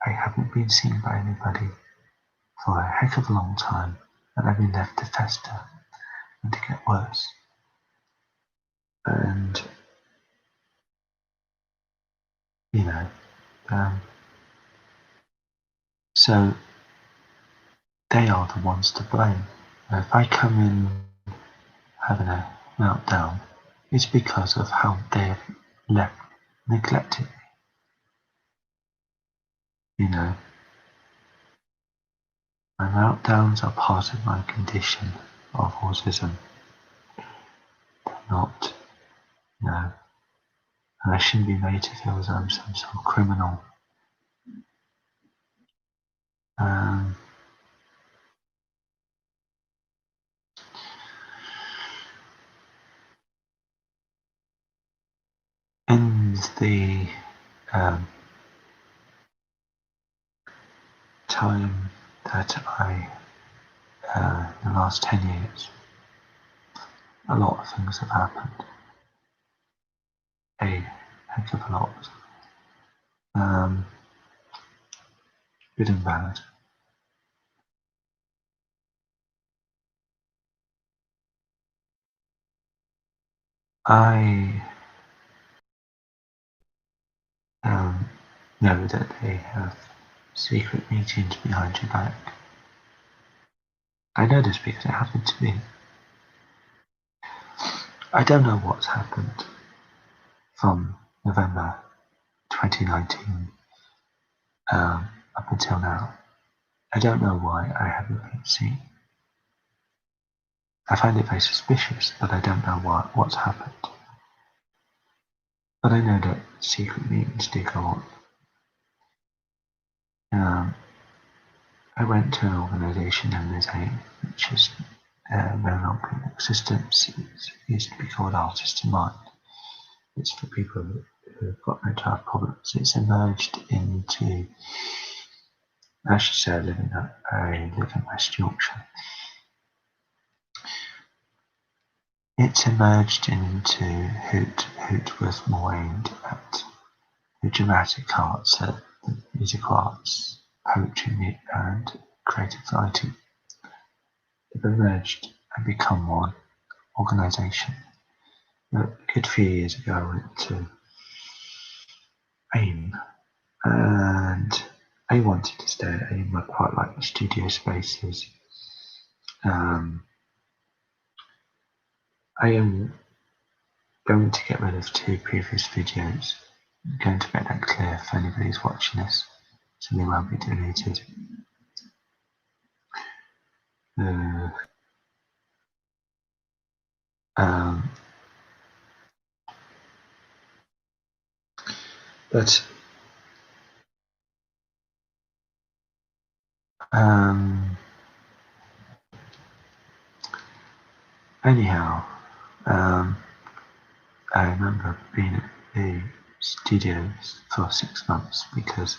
I haven't been seen by anybody for a heck of a long time, and I've been left to fester and to get worse. And, so they are the ones to blame. If I come in having a meltdown, it's because of how they have neglected me. My meltdowns are part of my condition of autism. Not, and I shouldn't be made to feel as I'm some sort of criminal. In the time that the last 10 years, a lot of things have happened. A heck of a lot. Good and bad. I know that they have secret meetings behind your back. I know this because it happened to me. I don't know what's happened from November 2019 up until now. I don't know why I haven't been seen. I find it very suspicious, but I don't know what's happened. But I know that secret meetings do go on. I went to an organisation known as AIM, which is no longer in existence. It used to be called Artists in Mind. It's for people who've got mental health problems. It's emerged into, I should say, I live in West Yorkshire. It's emerged into Hoot was more aimed at the dramatic arts, the musical arts, poetry and creative writing. They've emerged and become one organisation. A good few years ago I went to AIM, and I wanted to stay at AIM. I quite like the studio spaces. I am going to get rid of 2 previous videos. I'm going to make that clear if anybody's watching this, so they won't be deleted. But anyhow, I remember being at the studios for 6 months because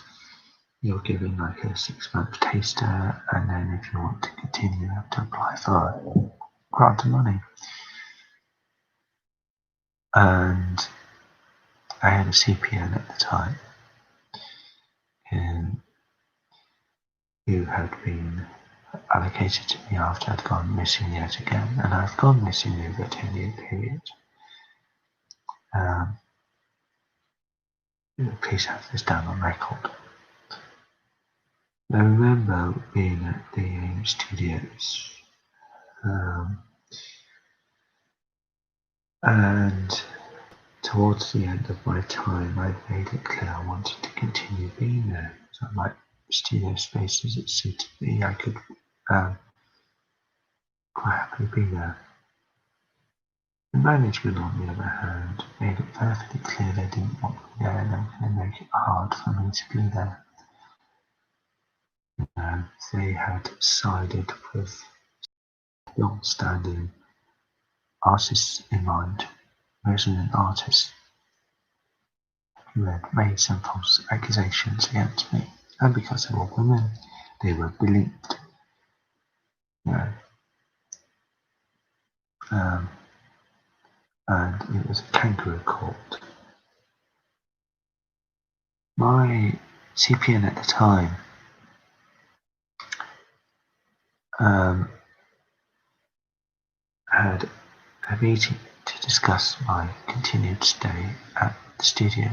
you're given like a 6-month taster, and then if you want to continue, you have to apply for a grant of money. And I had a CPN at the time who had been allocated to me after I'd gone missing yet again, and I've gone missing over a 10-year period. Please have this down on record. I remember being at the AIM Studios, and towards the end of my time, I made it clear I wanted to continue being there. So I liked studio spaces that suited me. I could quite happily be there. The management, on the other hand, made it perfectly clear they didn't want me there, and they were going to make it hard for me to be there. They had sided with long-standing artists in mind, resident artists, who had made some false accusations against me, and because they were women, they were believed. And it was a kangaroo court. My CPN at the time had a meeting to discuss my continued stay at the studio.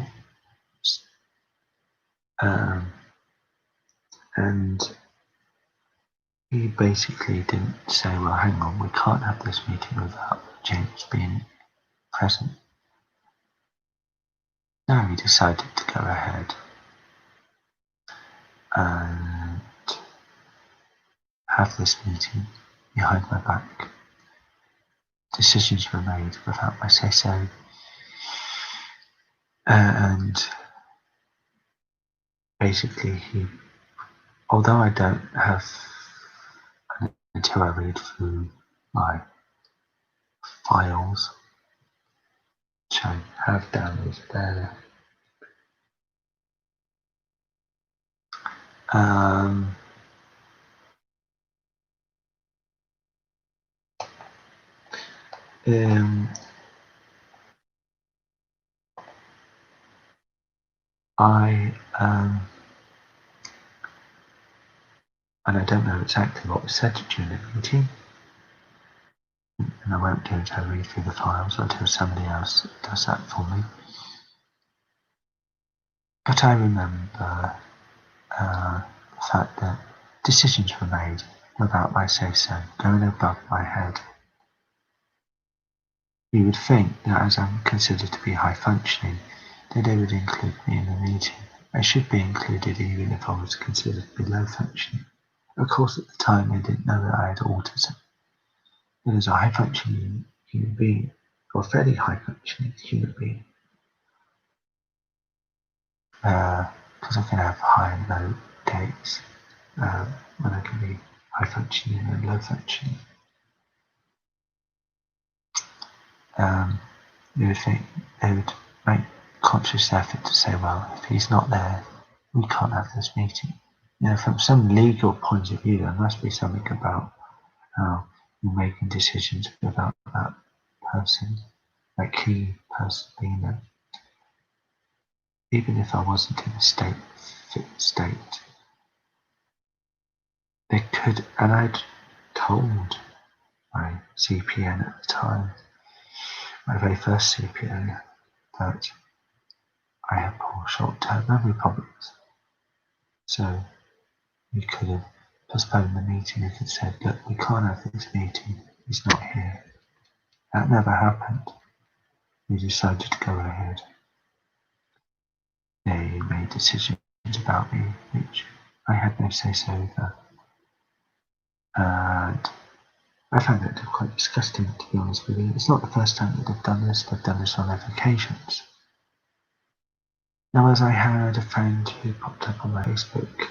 And he basically didn't say, well, hang on, we can't have this meeting without James being present. No, he decided to go ahead and have this meeting behind my back. Decisions were made without my say-so, and basically although I don't have, until I read through my files, which I have downloaded there, and I don't know exactly what was said during the meeting, and I won't go to read through the files until somebody else does that for me. But I remember the fact that decisions were made without my say-so, going above my head. You would think that as I'm considered to be high-functioning, that they would include me in the meeting. I should be included even if I was considered below-functioning. Of course, at the time, they didn't know that I had autism. But as a high-functioning human being, or a fairly high-functioning human being, because I can have high and low days, when I can be high-functioning and low-functioning. You would think they would make conscious effort to say, well, if he's not there, we can't have this meeting. From some legal point of view, there must be something about how you're making decisions without that person, that key person being there. Even if I wasn't in a fit state, they could, and I'd told my CPN at the time, my very first CPN, that I had poor short-term memory problems. So we could have postponed the meeting. We could have said, look, we can't have this meeting. He's not here. That never happened. We decided to go ahead. They made decisions about me, which I had no say-so over. And I found it quite disgusting, to be honest with you. It's not the first time that they've done this. They've done this on other occasions. Now, as I had a friend who popped up on my Facebook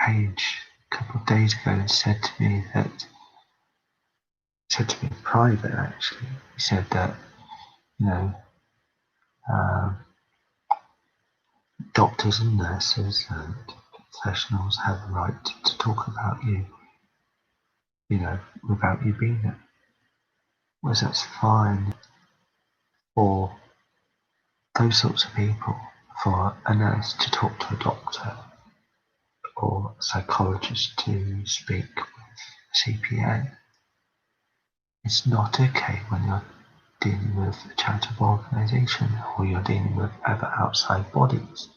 page a couple of days ago and said to me in private, actually, he said that, doctors and nurses and professionals have a right to talk about you, without you being there. Whereas that's fine for those sorts of people, for a nurse to talk to a doctor, or a psychologist to speak with a CPA. It's not okay when you're dealing with a charitable organisation or you're dealing with other outside bodies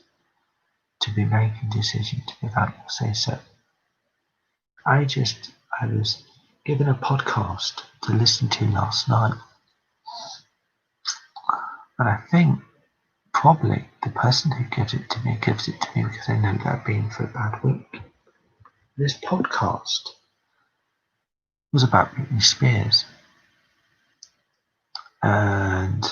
to be making decisions without your say-so. I was given a podcast to listen to last night, and I think probably the person who gives it to me because they know that I've been through a bad week. This podcast was about Britney Spears, and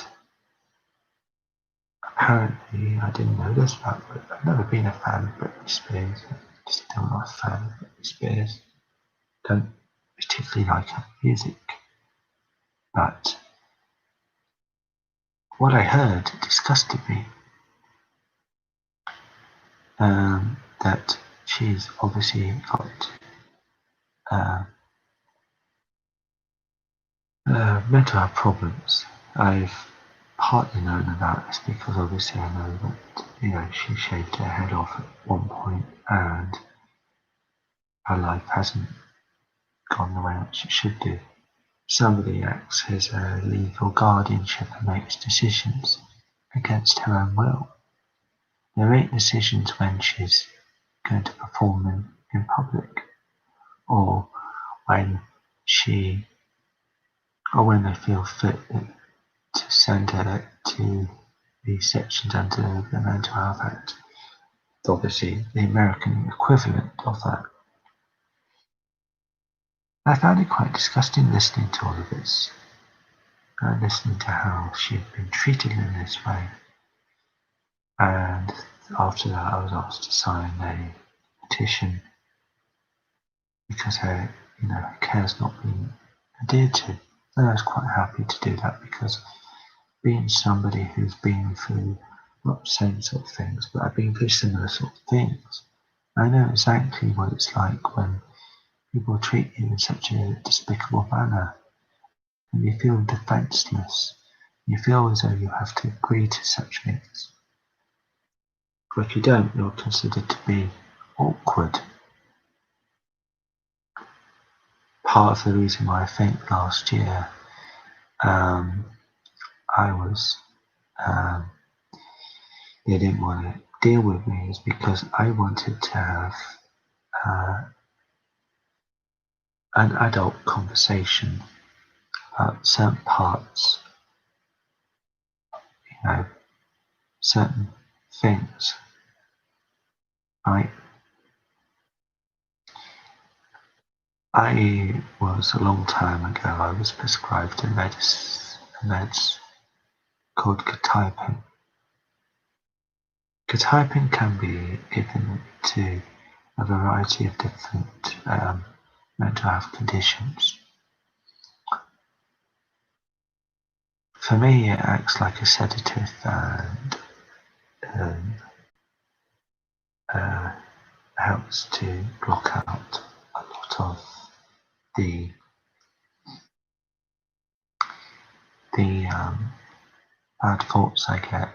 apparently I didn't know this about Britney. I've never been a fan of Britney Spears. I'm just still not a fan of Britney Spears. Don't particularly like her music, but what I heard disgusted me. That she's obviously got mental health problems. I've partly known about this because obviously I know that she shaved her head off at one point and her life hasn't gone the way which it should do. Somebody acts as a legal guardianship and makes decisions against her own will. They make decisions when she's going to perform in public, or when they feel fit to send her to the sections under the Mental Health Act. It's obviously the American equivalent of that. I found it quite disgusting listening to all of this, listening to how she'd been treated in this way. And after that, I was asked to sign a petition because her care's not been adhered to. And I was quite happy to do that because being somebody who's been through not the same sort of things, but I've been through similar sort of things, I know exactly what it's like when people treat you in such a despicable manner, and you feel defenseless. You feel as though you have to agree to such things. For if you don't, you're considered to be awkward. Part of the reason why I think last year they didn't want to deal with me is because I wanted to have an adult conversation about certain parts, certain things. I was a long time ago, I was prescribed a meds called quetiapine. Quetiapine can be given to a variety of different mental health conditions. For me, it acts like a sedative and helps to block out a lot of the bad thoughts I get.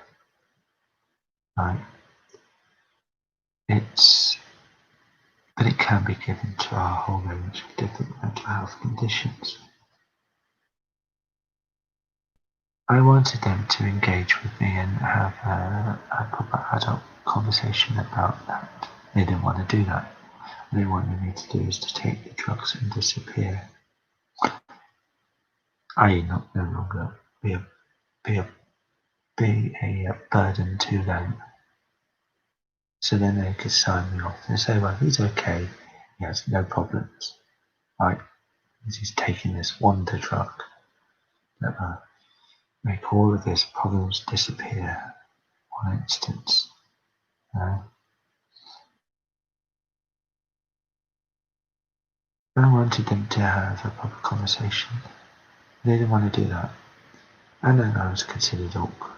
But it can be given to a whole range of different mental health conditions. I wanted them to engage with me and have a proper adult conversation about that. They didn't want to do that. What they wanted me to do is to take the drugs and disappear. I no longer be a burden to them. So then they could sign me off and say, well, he's okay, he has no problems. Right? He's taking this wonder drug that will make all of his problems disappear one instance. I wanted them to have a proper conversation. They didn't want to do that. And then I was considered awkward.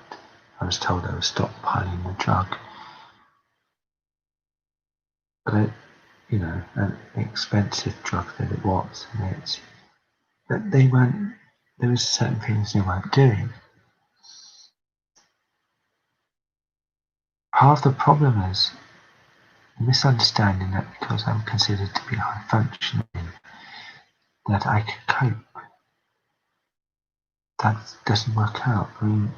I was told I was stockpiling the drug. But an expensive drug that it was. And there was certain things they weren't doing. Part of the problem is a misunderstanding that because I'm considered to be high functioning, that I can cope. That doesn't work out. I mean,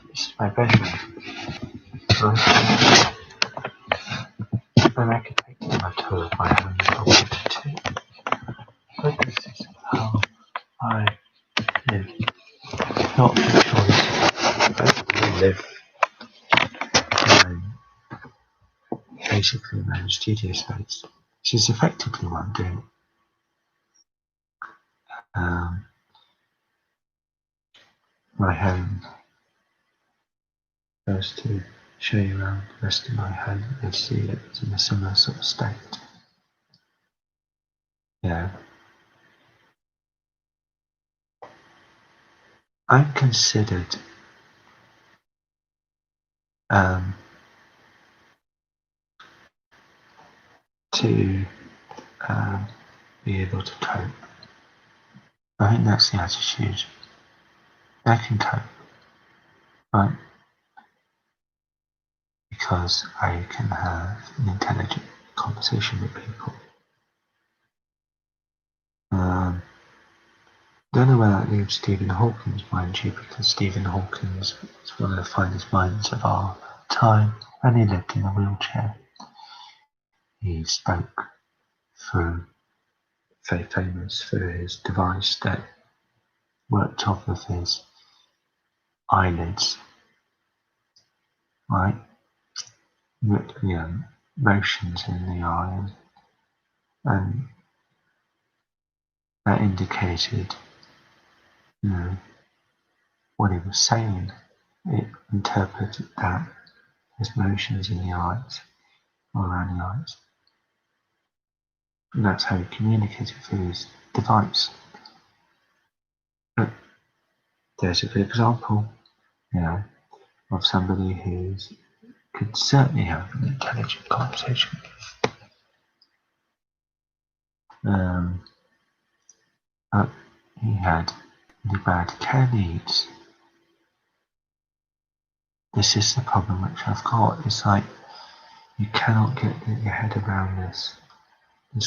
this is my bedroom. Right? And I can take my tool of my own if I wanted to. But this is how I live. Not the choice. I live in basically my own studio space, which is effectively what I'm doing. My home goes to show you around the rest of my home. You'll see it's in a similar sort of state. Yeah. I'm considered to be able to cope. I think that's the attitude. I can cope, right? Because I can have an intelligent conversation with people. Don't know where that leaves Stephen Hawkins, mind you, because Stephen Hawkins was one of the finest minds of our time, and he lived in a wheelchair. He spoke through, very famous for his device that worked off of his eyelids, right? Motions in the eye, and that indicated, what he was saying. It interpreted that his motions in the eyes, or around the eyes. And that's how he communicated through his device. But there's a good example, of somebody who could certainly have an intelligent conversation. But he had really bad care needs. This is the problem which I've got. It's like you cannot get your head around this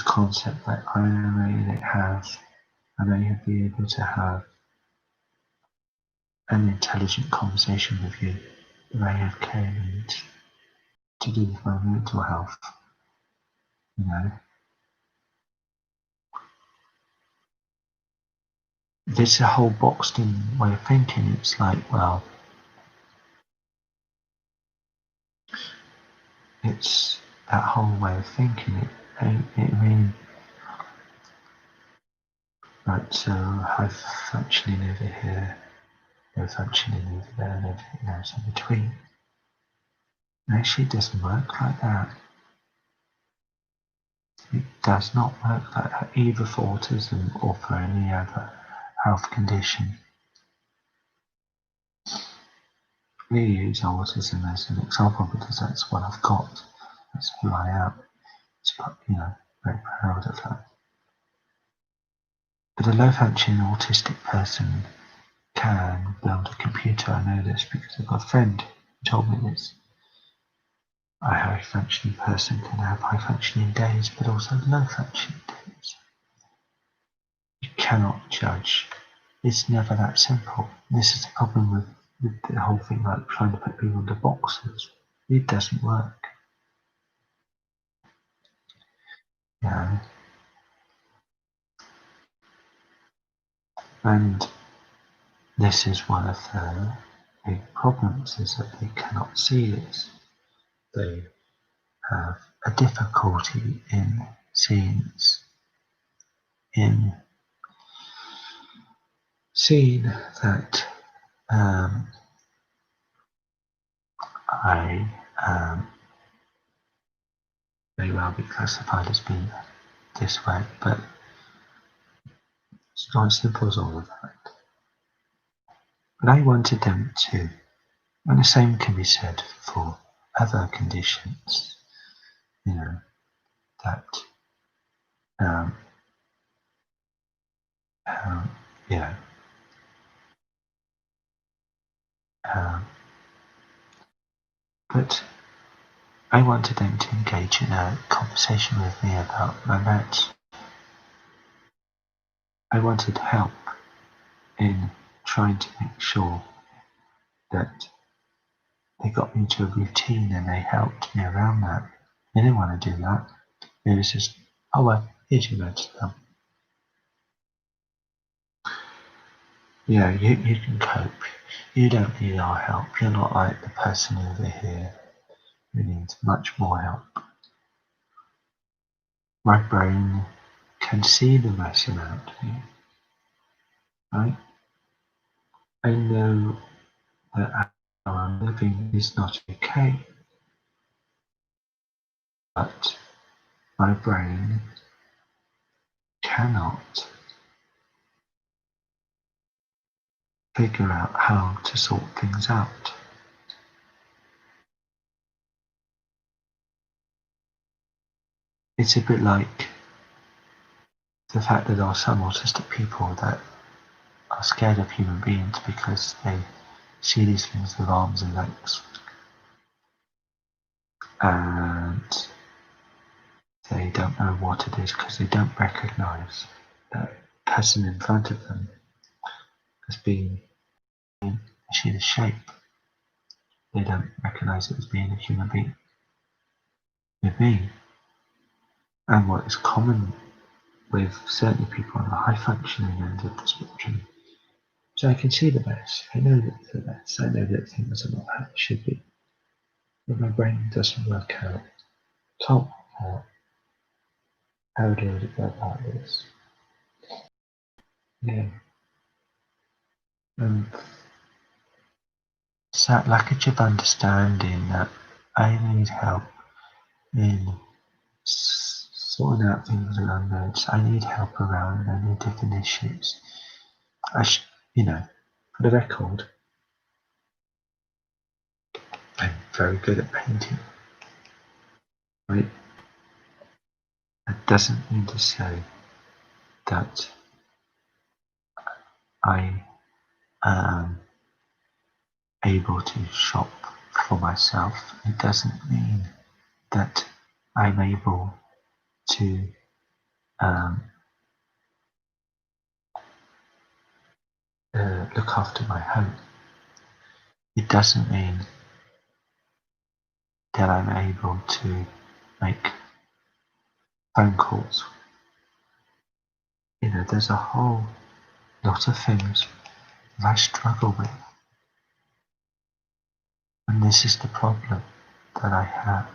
concept that I may have, I may be able to have an intelligent conversation with you, but I have care needs to do with my mental health. There's a whole boxed in way of thinking. It's like, well, it's that whole way of thinking. I mean, right, so high functioning over here, low functioning over there, and everything else in between. And actually, it doesn't work like that. It does not work like that, either for autism or for any other health condition. We use autism as an example because that's what I've got. That's who I am. It's, very proud of that. But a low-functioning autistic person can build a computer. I know this because I've got a friend who told me this. A high-functioning person can have high-functioning days, but also low-functioning days. You cannot judge. It's never that simple. This is the problem with the whole thing, like trying to put people into boxes. It doesn't work. And this is one of the big problems, is that they cannot see this. They have a difficulty in seeing that I may well be classified as being this way, but it's not as simple as all of that. But I wanted them to, and the same can be said for other conditions, that Um, but I wanted them to engage in a conversation with me about romance. I wanted help in trying to make sure that they got me into a routine and they helped me around that. They didn't want to do that. It was just, oh well, here's your red stuff. Yeah, you can cope. You don't need our help. You're not like the person over here who needs much more help. My brain can see the mess around me, right? I know that how I'm living is not okay, but my brain cannot figure out how to sort things out. It's a bit like the fact that there are some autistic people that are scared of human beings because they see these things with arms and legs, and they don't know what it is because they don't recognize that person in front of them as being actually the shape. They don't recognize it as being a human being. With me, and what is common with certainly people on the high functioning end of the spectrum, so I can see the best. I know that the best. I know that things are not how they should be. But my brain doesn't work out. Can't work out how do I go about this. Yeah. And it's that lackage of understanding that I need help in sorting out things around those. I need help around many different issues. You know, for the record, I'm very good at painting, right? That doesn't mean to say that I am able to shop for myself. It doesn't mean that I'm able to um, look after my home. It doesn't mean that I'm able to make phone calls. You know, there's a whole lot of things that I struggle with. And this is the problem that I have.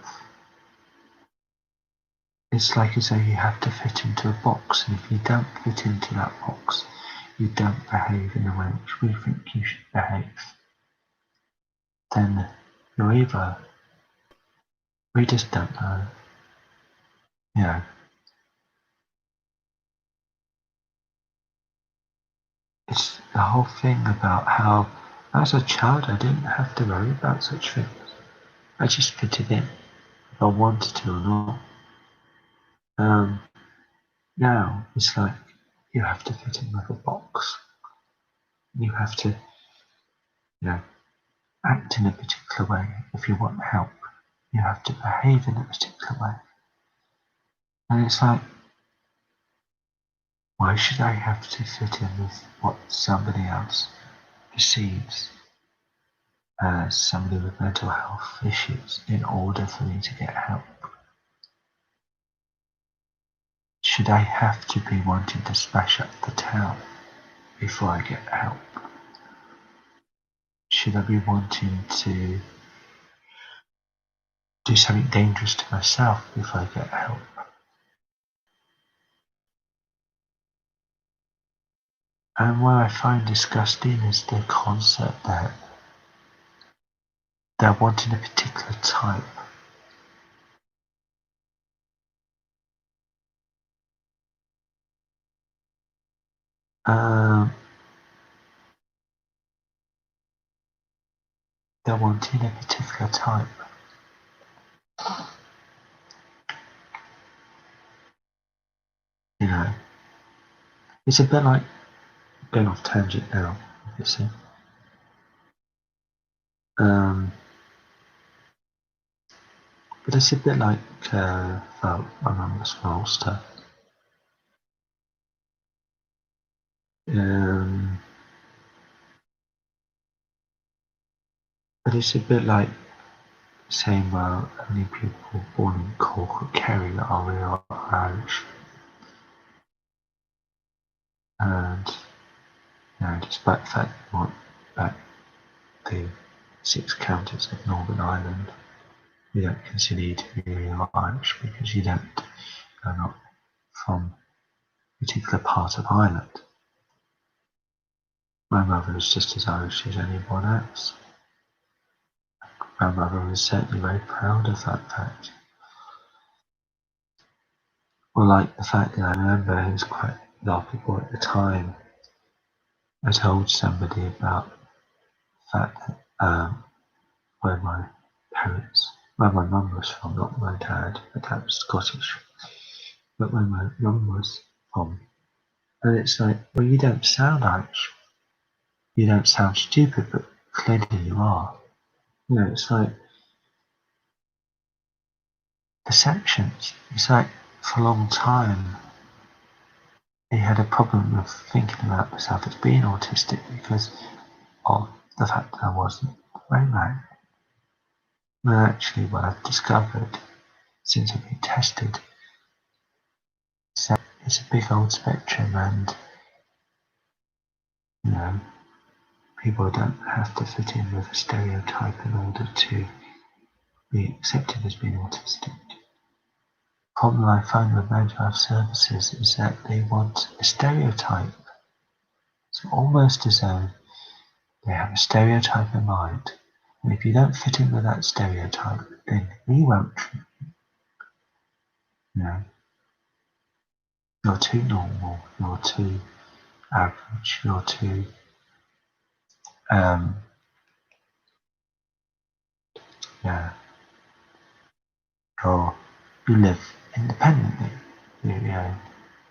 It's like as though you have to fit into a box, and if you don't fit into that box, you don't behave in the way which we think you should behave. Then you're either, we just don't know, you know. It's the whole thing about how, as a child, I didn't have to worry about such things. I just fitted in, if I wanted to or not. Now it's like you have to fit in with a box. You have to, act in a particular way if you want help. You have to behave in a particular way. And it's like, why should I have to fit in with what somebody else perceives as somebody with mental health issues in order for me to get help? Should I have to be wanting to smash up the town before I get help? Should I be wanting to do something dangerous to myself before I get help? And what I find disgusting is the concept that they're wanting a particular type. They're wanting a particular type. You know, it's a bit like going off tangent now, obviously. But it's a bit like Anonymous from Ulster. But it's a bit like saying, well, only people born in Cork or Kerry are real Irish. And, despite the fact that the 6 counties of Northern Ireland, you don't consider you to be real Irish because you're not from a particular part of Ireland. My mother is just as Irish as anyone else. My mother was certainly very proud of that fact. Or like the fact that I remember it was quite laughable at the time. I told somebody about the fact that where my mum was from, not my dad was Scottish, but where my mum was from. And it's like, well, you don't sound Irish. You don't sound stupid, but clearly you are. It's like perceptions. It's like for a long time, he had a problem of thinking about myself as being autistic because of the fact that I wasn't brain man. But actually, what I've discovered since I've been tested is that it's a big old spectrum, and people don't have to fit in with a stereotype in order to be accepted as being autistic. The problem I find with mental health services is that they want a stereotype. It's almost as though they have a stereotype in mind, and if you don't fit in with that stereotype, then we won't treat you. You're too normal, you're too average, you're too or you live independently.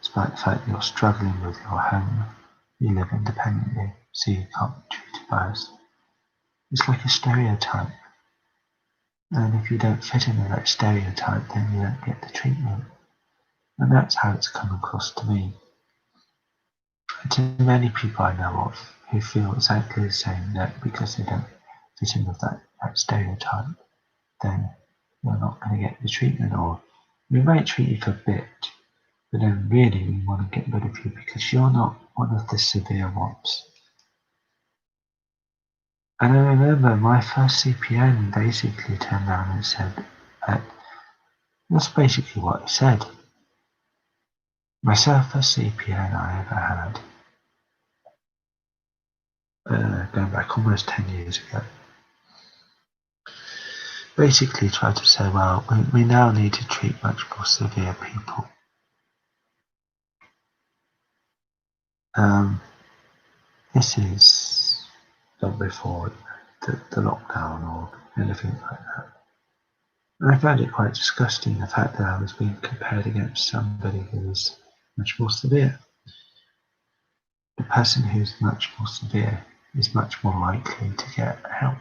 Despite the fact that you're struggling with your home, you live independently, so you can't be treated by us. It's like a stereotype. And if you don't fit in with that stereotype, then you don't get the treatment. And that's how it's come across to me. And to many people I know of who feel exactly the same, that because they don't fit in with that stereotype, then you're not going to get the treatment, or we might treat you for a bit, but then really we want to get rid of you because you're not one of the severe ones. And I remember my first CPN basically turned around and said, that's basically what he said. My first CPN I ever had, going back almost 10 years ago, basically tried to say, well, we now need to treat much more severe people. This is done before the lockdown or anything like that. And I found it quite disgusting, the fact that I was being compared against somebody who was much more severe. The person who's much more severe is much more likely to get help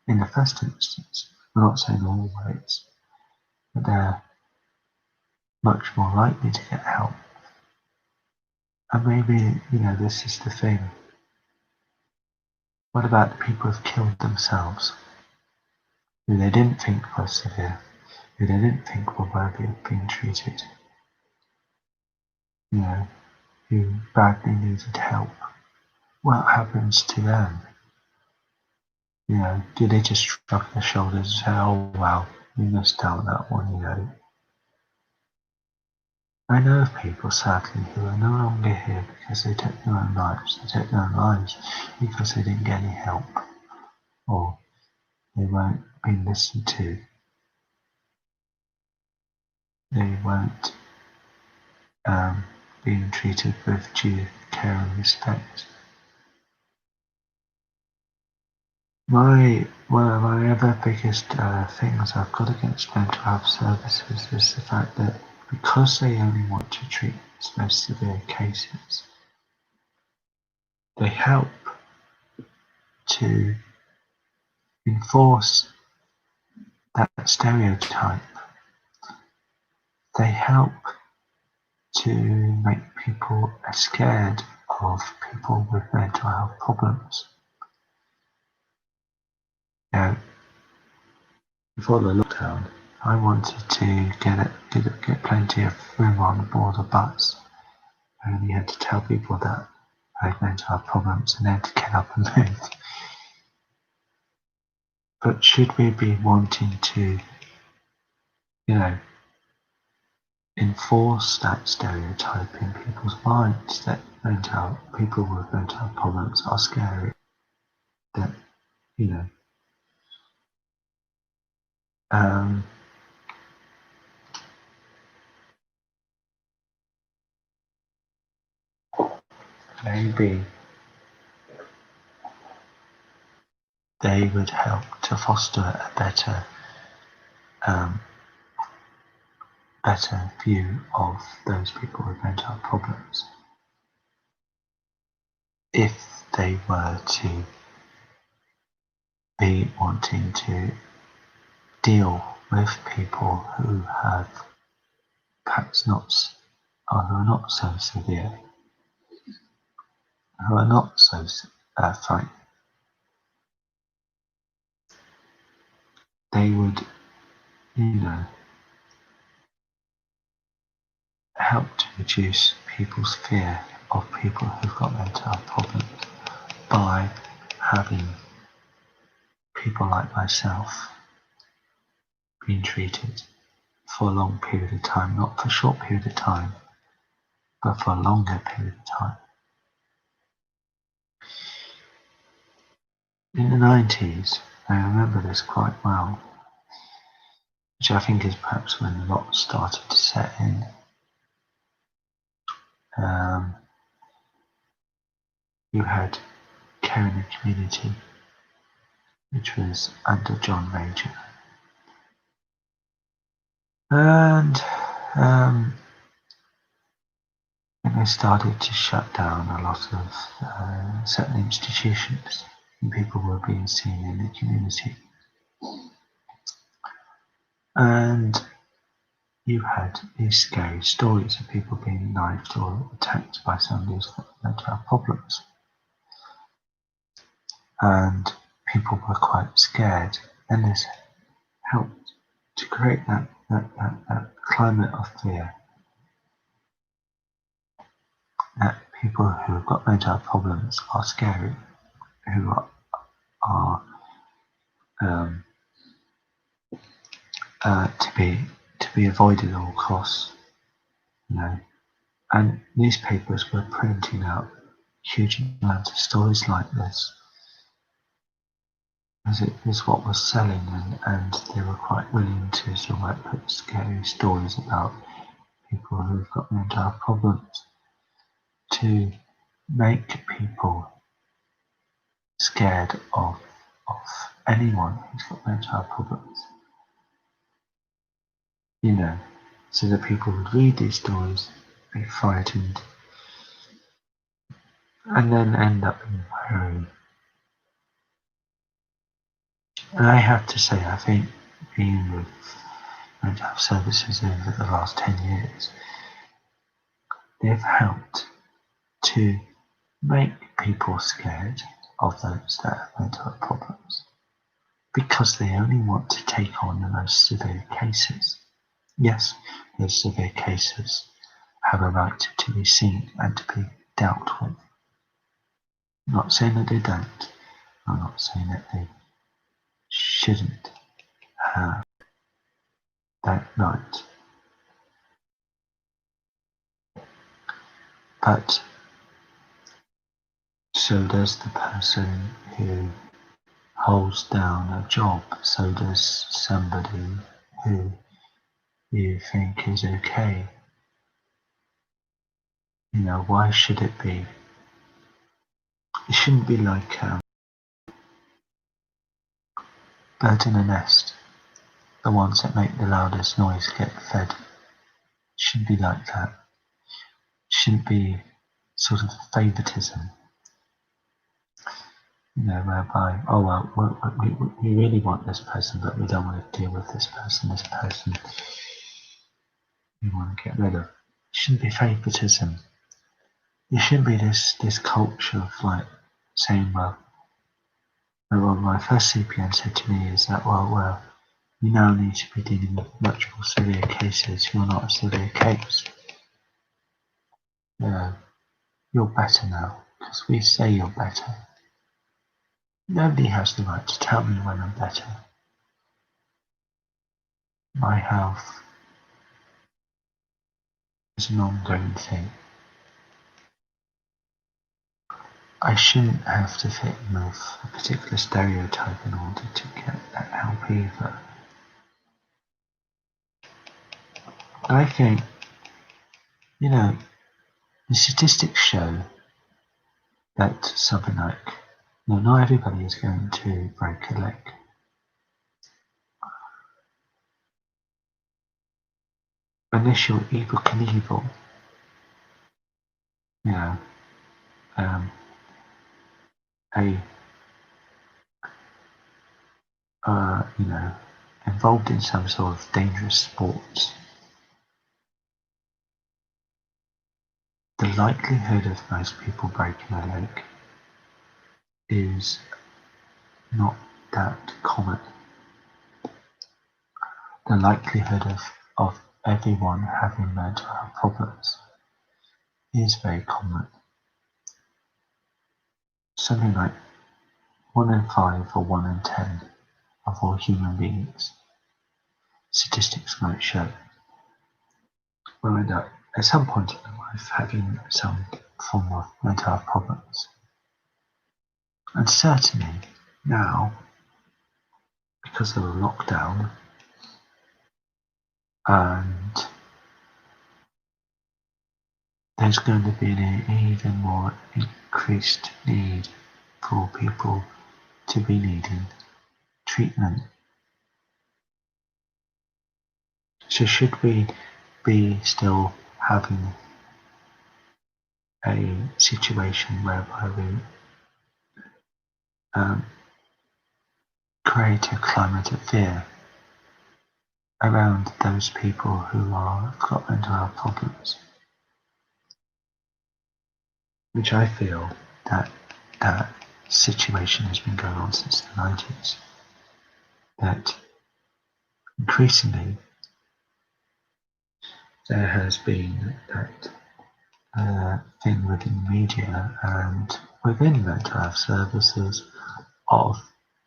in the first instance. I'm not saying always, but they're much more likely to get help. And maybe, this is the thing. What about the people who've killed themselves, who they didn't think were severe, who they didn't think were worthy of being treated, who badly needed help? What happens to them? Do they just shrug their shoulders and say, oh well, we missed out on that one, I know of people, sadly, who are no longer here because they took their own lives. They took their own lives because they didn't get any help, or they weren't being listened to. They weren't being treated with due care and respect. One of my other biggest things I've got against mental health services is the fact that because they only want to treat its most severe cases, they help to enforce that stereotype. They help to make people scared of people with mental health problems. Now, before the lockdown, I wanted to get plenty of room on board the bus. I only had to tell people that I had mental health problems and then to get up and move. But should we be wanting to, enforce that stereotype in people's minds that people with mental health problems are scary? That, maybe they would help to foster a better view of those people with mental health problems if they were to be wanting to deal with people who have perhaps who are not so severe, who are not so frightening. They would, help to reduce people's fear of people who've got mental health problems by having people like myself being treated for a long period of time, not for a short period of time, but for a longer period of time. In the 90s, I remember this quite well, which I think is perhaps when the lot started to set in. You had Care in the Community, which was under John Major. And they started to shut down a lot of certain institutions, and people were being seen in the community. And you had these scary stories of people being knifed or attacked by somebody who's got mental health problems. And people were quite scared, and this helped to create that climate of fear that people who have got mental health problems are scary, who are to be avoided at all costs, And newspapers were printing out huge amounts of stories like this, as it was what was selling, and they were quite willing to sort of put scary stories about people who've got mental health problems to make people scared of anyone who's got mental health problems. So that people would read these stories, be frightened, and then end up in worry. And I have to say, I think being with mental health services over the last 10 years, they've helped to make people scared of those that have mental health problems, because they only want to take on the most severe cases. Yes, those severe cases have a right to be seen and to be dealt with. I'm not saying that they don't. I'm not saying that they shouldn't have that right. But so does the person who holds down a job. So does somebody who you think is okay. Why should it be? It shouldn't be like birds in a nest. The ones that make the loudest noise get fed. It shouldn't be like that. It shouldn't be sort of favoritism. whereby, oh well, we really want this person, but we don't want to deal with this person. This person we want to get rid of. It shouldn't be favoritism. There shouldn't be this culture of like saying, well, my first CPN said to me is that, well, you now need to be dealing with much more severe cases. You're not a severe case. You're better now, because we say you're better. Nobody has the right to tell me when I'm better. My health is an ongoing thing. I shouldn't have to fit in with a particular stereotype in order to get that help either. I think, the statistics show that something like, not everybody is going to break a leg. Initial Evel Knievel, involved in some sort of dangerous sports, the likelihood of most people breaking a leg is not that common. The likelihood of everyone having mental health problems is very common. Something like 1 in 5 or 1 in 10 of all human beings, statistics might show, will end up at some point in their life having some form of mental health problems. And certainly now, because of the lockdown and there's going to be an even more increased need for people to be needing treatment. So should we be still having a situation whereby we create a climate of fear around those people who have got mental health problems? Which I feel that situation has been going on since the 90s. That increasingly there has been that thing within media and within mental health services of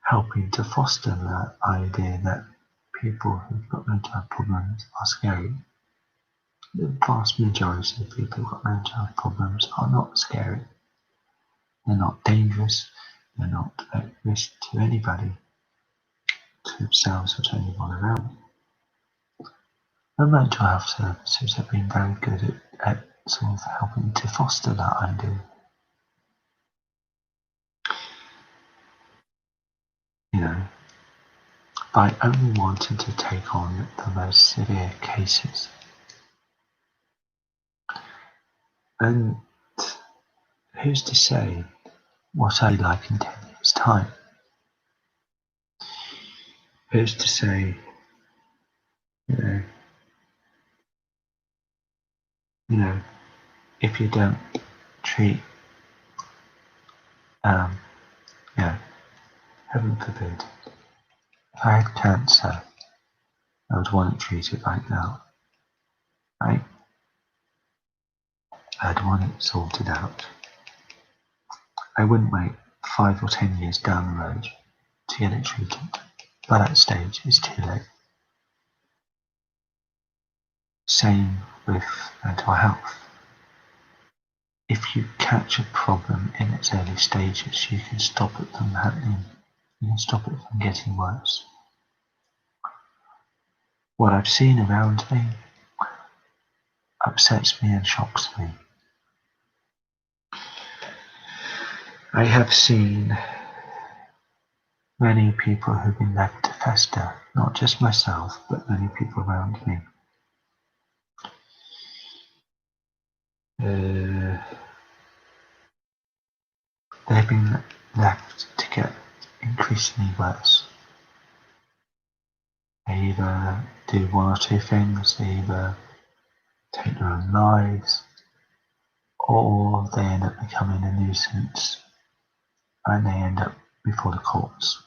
helping to foster that idea that people who've got mental health problems are scary. The vast majority of people who've got mental health problems are not scary. They're not dangerous. They're not at risk to anybody, to themselves or to anyone around them. The mental health services have been very good at sort of helping to foster that idea. By only wanting to take on the most severe cases. And who's to say what I'd like in 10 years' time? Who's to say, if you don't treat, heaven forbid, if I had cancer, I would want it treated right now, right? I'd want it sorted out. I wouldn't wait 5 or 10 years down the road to get it treated. By that stage, it's too late. Same with mental health. If you catch a problem in its early stages, you can stop it from happening. You can stop it from getting worse. What I've seen around me upsets me and shocks me. I have seen many people who've been left to fester, not just myself, but many people around me. They've been left to get increasingly worse. They either do one or two things, they either take their own lives, or they end up becoming a nuisance and they end up before the courts.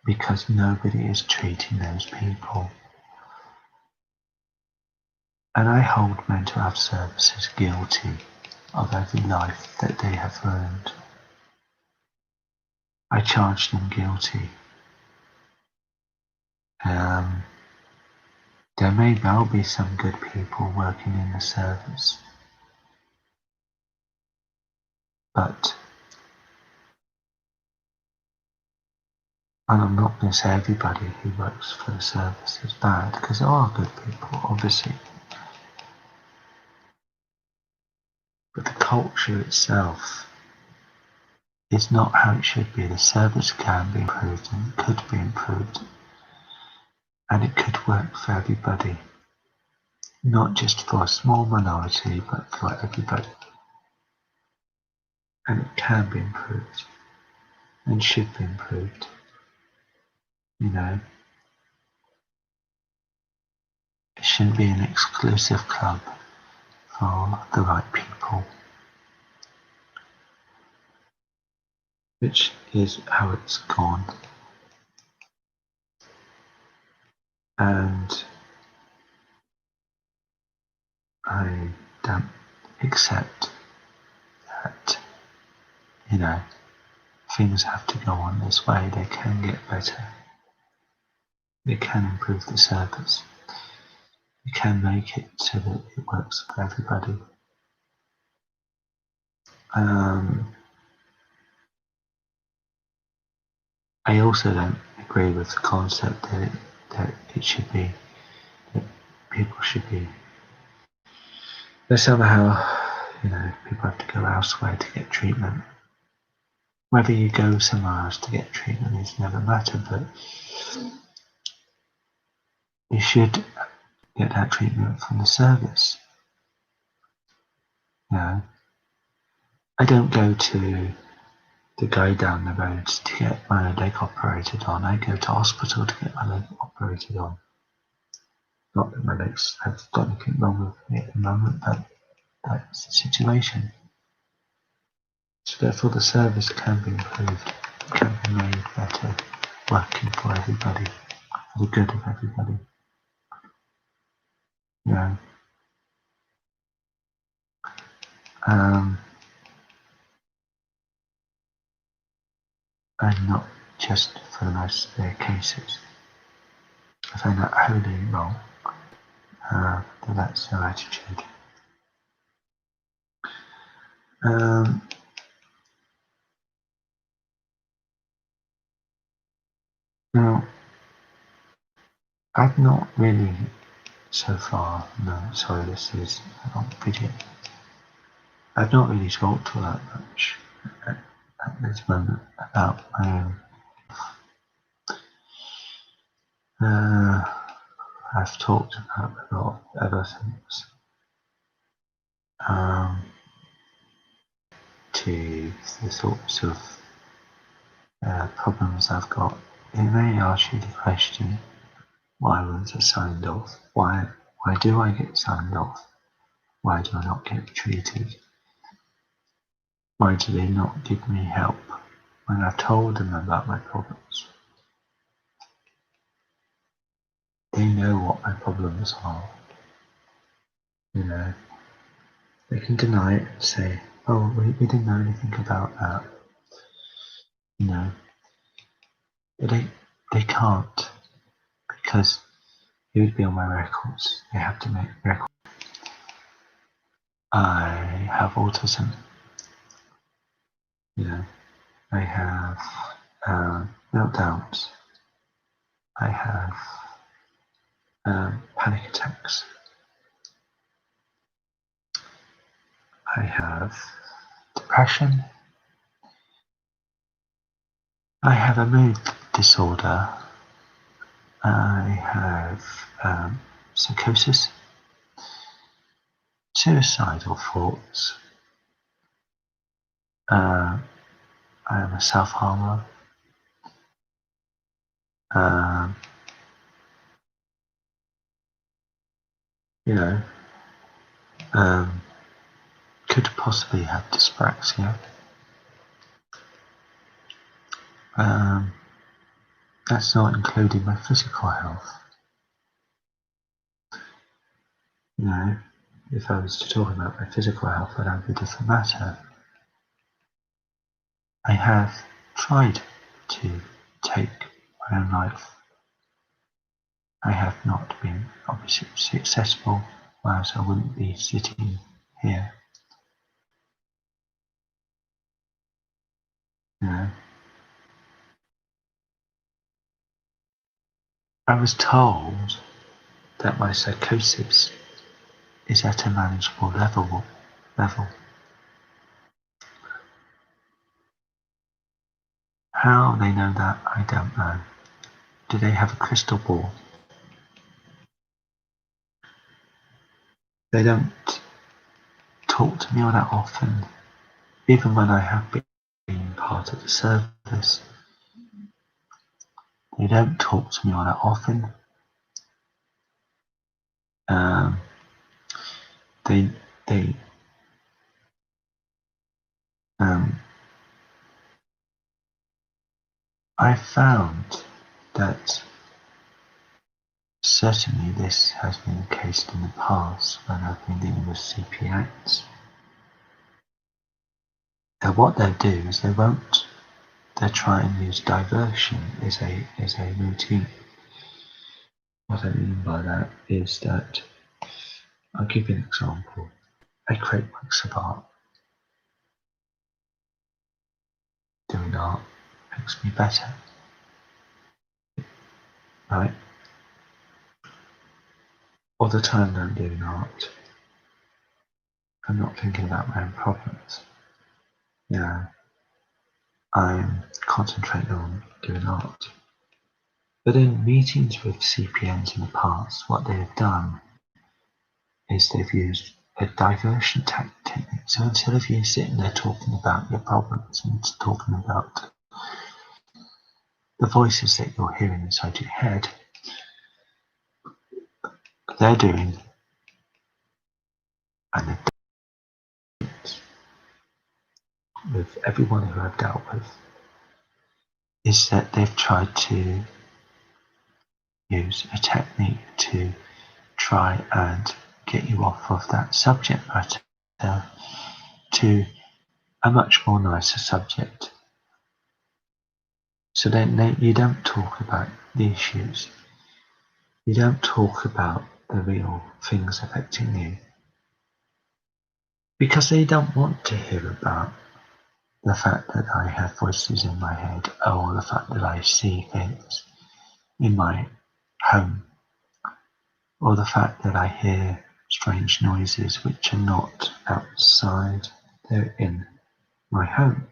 Because nobody is treating those people. And I hold mental health services guilty of every life that they have ruined. I charge them guilty. There may well be some good people working in the service, but and I'm not going to say everybody who works for the service is bad, because there are good people, obviously. But the culture itself is not how it should be. The service can be improved and it could be improved. And it could work for everybody. Not just for a small minority, but for everybody. And it can be improved. And should be improved. You know. It shouldn't be an exclusive club for the right people. Which is how it's gone. And I don't accept that, you know, things have to go on this way. They can get better. They can improve the service. They can make it so that it works for everybody. I also don't agree with the concept that it should be, that people should be, that somehow, you know, people have to go elsewhere to get treatment. Whether you go somewhere else to get treatment is never matter, but you should get that treatment from the service. You know, I don't go to the guy down the road to get my leg operated on. I go to hospital to get my leg operated on. Not that my legs have got anything wrong with me at the moment, but that's the situation. So therefore the service can be improved, can be made better, working for everybody, for the good of everybody. You know. And not just for the most severe cases. I find that wholly wrong, but that's their attitude. Now, I've not really so far, no, sorry, this is a long video. I've not really talked all that much at this moment about my own. I've talked about a lot of other things. To the sorts of problems I've got. It may ask you the question, why was I signed off? Why do I get signed off? Why do I not get treated? Why do they not give me help when I've told them about my problems? They know what my problems are. You know, they can deny it and say, oh, we didn't know anything about that. You know, but they can't, because it would be on my records. They have to make records. I have autism. You know, I have meltdowns. I have panic attacks. I have depression. I have a mood disorder. I have psychosis, suicidal thoughts, I am a self-harmer. You know, could possibly have dyspraxia. That's not including my physical health. You know, if I was to talk about my physical health, that would be a different matter. I have tried to take my own life. I have not been obviously successful, or else I wouldn't be sitting here. You know, I was told that my psychosis is at a manageable level. How they know that, I don't know. Do they have a crystal ball? They don't talk to me all that often, even when I have been part of the service. They don't talk to me all that often. I found that certainly this has been the case in the past when I've been dealing with CPAs. That what they'll do is they'll try and use diversion as a routine. What I mean by that is that, I'll give you an example. I create works of art. Doing art makes me better, right? All the time that I'm doing art, I'm not thinking about my own problems. Yeah, I'm concentrating on doing art. But in meetings with CPNs in the past, what they have done is they've used a diversion technique. So instead of you sitting there talking about your problems and talking about the voices that you're hearing inside your head, they're doing, and they've done it with everyone who I've dealt with, is that they've tried to use a technique to try and get you off of that subject matter to a much more nicer subject. So then you don't talk about the issues. You don't talk about the real things affecting you. Because they don't want to hear about the fact that I have voices in my head, or the fact that I see things in my home, or the fact that I hear strange noises which are not outside, they're in my home.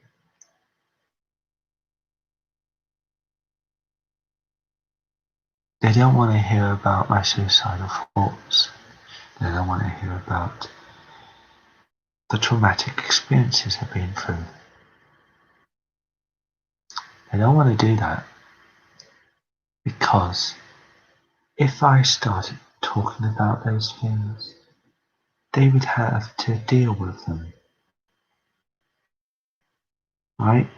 They don't want to hear about my suicidal thoughts. They don't want to hear about the traumatic experiences I've been through. They don't want to do that because if I started talking about those things, they would have to deal with them. Right?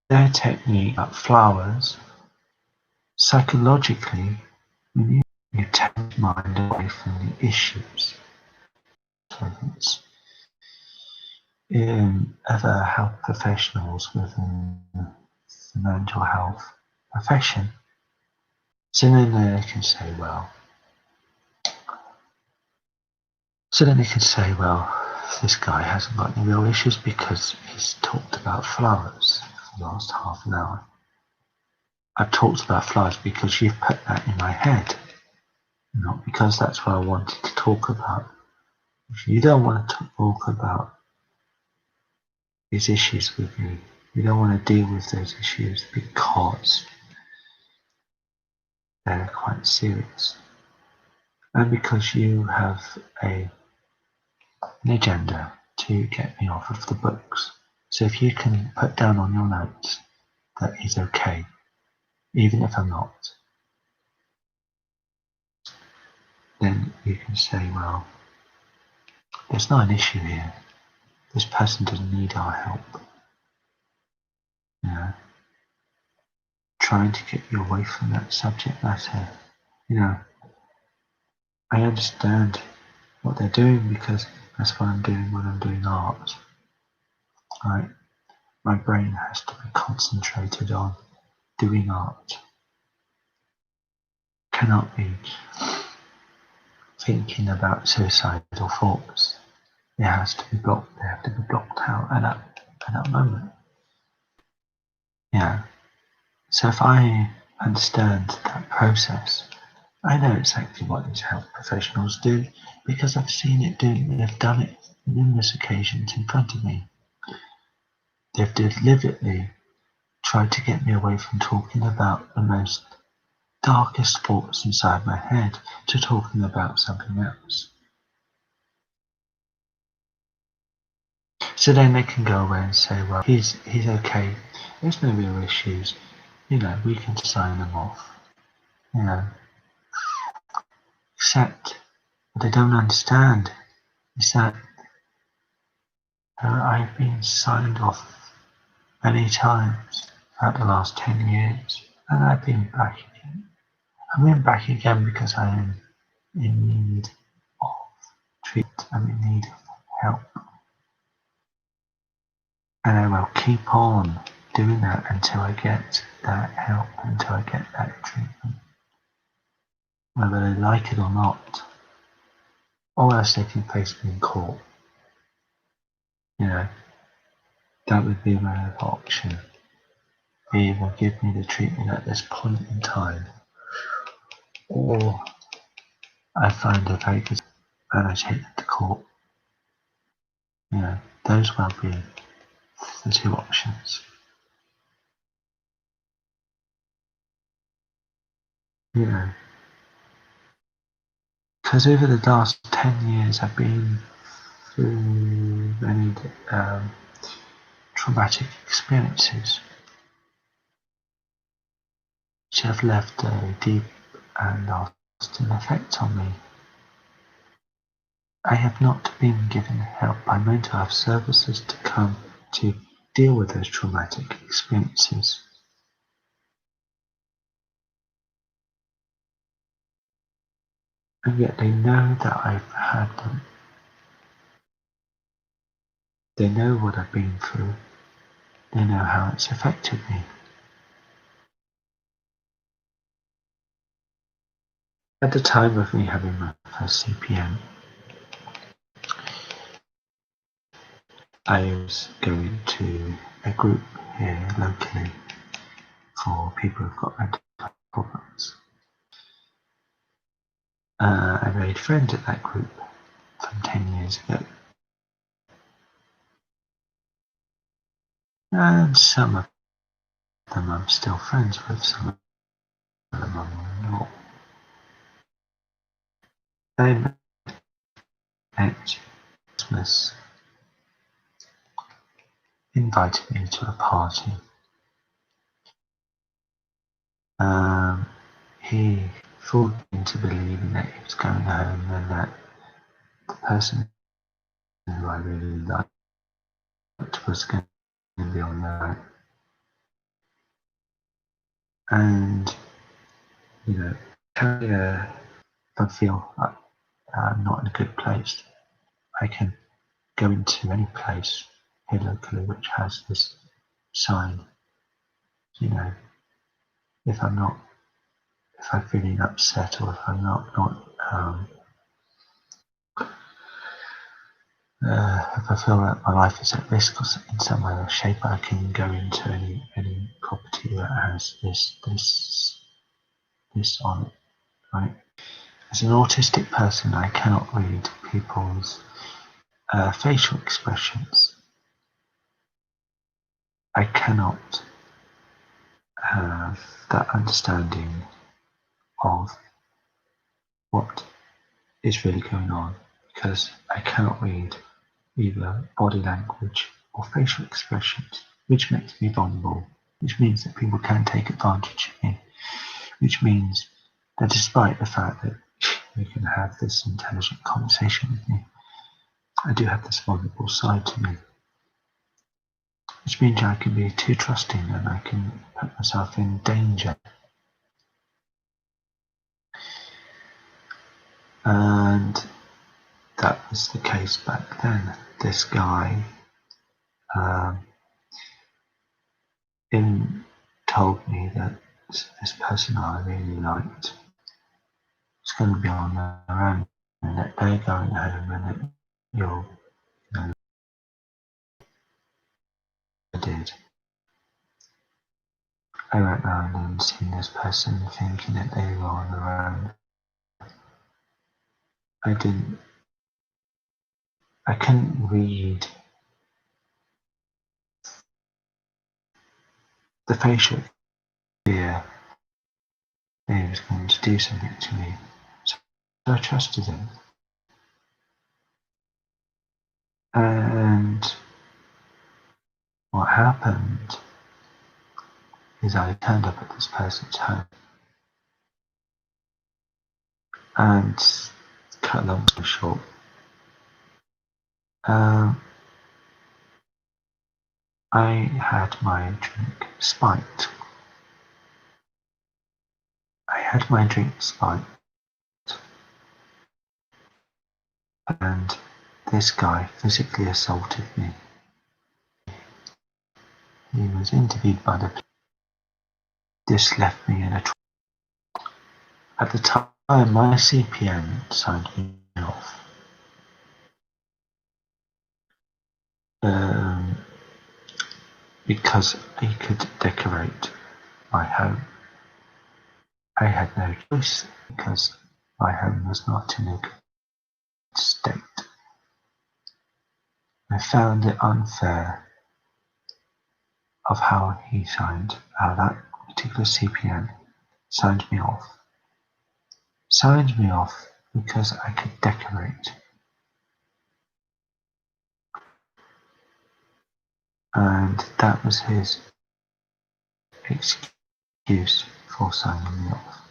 Their technique about flowers, psychologically, you take your mind away from the issues. Other health professionals within the mental health profession, so then they can say, well, this guy hasn't got any real issues because he's talked about flowers for the last half an hour. I've talked about flowers because you've put that in my head, not because that's what I wanted to talk about. If you don't want to talk about these issues with me, you don't want to deal with those issues because they're quite serious, and because you have an agenda, to get me off of the books. So if you can put down on your notes that he's okay, even if I'm not, then you can say, well, there's not an issue here. This person doesn't need our help. You know, trying to get you away from that subject matter. You know, I understand what they're doing because that's what I'm doing when I'm doing art. Right? My brain has to be concentrated on doing art. Cannot be thinking about suicidal thoughts. It has to be blocked. They have to be blocked out at that moment. Yeah. So if I understand that process, I know exactly what these health professionals do because I've seen it doing. They've done it on numerous occasions in front of me. They've deliberately tried to get me away from talking about the most darkest thoughts inside my head to talking about something else. So then they can go away and say, well, he's okay. There's no real issues. You know, we can sign them off. You know, except what they don't understand is that I've been signed off many times throughout the last 10 years, and I've been back again. I went back again because I am in need of treatment. I'm in need of help. And I will keep on doing that until I get that help, until I get that treatment. Whether they like it or not, or else they can face me in court. You know, that would be my other option. They either give me the treatment at this point in time, or I find a very good and I take them to court. You know, those will be the two options. You know, because over the last 10 years I've been through many traumatic experiences which have left a deep and lasting effect on me. I have not been given help by mental health services to come to deal with those traumatic experiences. And yet they know that I've had them. They know what I've been through. They know how it's affected me. At the time of me having my first CPN, I was going to a group here locally for people who've got mental health problems. I made friends at that group from 10 years ago. And some of them I'm still friends with, some of them I'm not. They met Christmas, invited me to a party. He fooled me into believing that he was going home and that the person who I really liked was going to be on there. And, you know, if I feel like I'm not in a good place, I can go into any place here locally which has this sign. You know, if I'm feeling upset or if I'm not if I feel that my life is at risk or in some way or shape, I can go into any property that has this on it, right? As an autistic person, I cannot read people's facial expressions. I cannot have that understanding of what is really going on because I cannot read either body language or facial expressions, which makes me vulnerable, which means that people can take advantage of me, which means that despite the fact that you can have this intelligent conversation with me, I do have this vulnerable side to me, which means I can be too trusting and I can put myself in danger. And that was the case back then. This guy told me that this person I really liked was going to be on their own and that they're going home and that you'll, I did. I went round and seen this person thinking that they were on their own. I couldn't read the facial fear that he was going to do something to me. So I trusted him. And what happened is I turned up at this person's home. And cut a long story short, I had my drink spiked. And this guy physically assaulted me. He was interviewed by the police. This left me in a trance. At the time, my CPN signed me off. Because he could decorate my home. I had no choice because my home was not in a good state. I found it unfair of how that particular CPN signed me off. Signed me off because I could decorate. And that was his excuse for signing me off.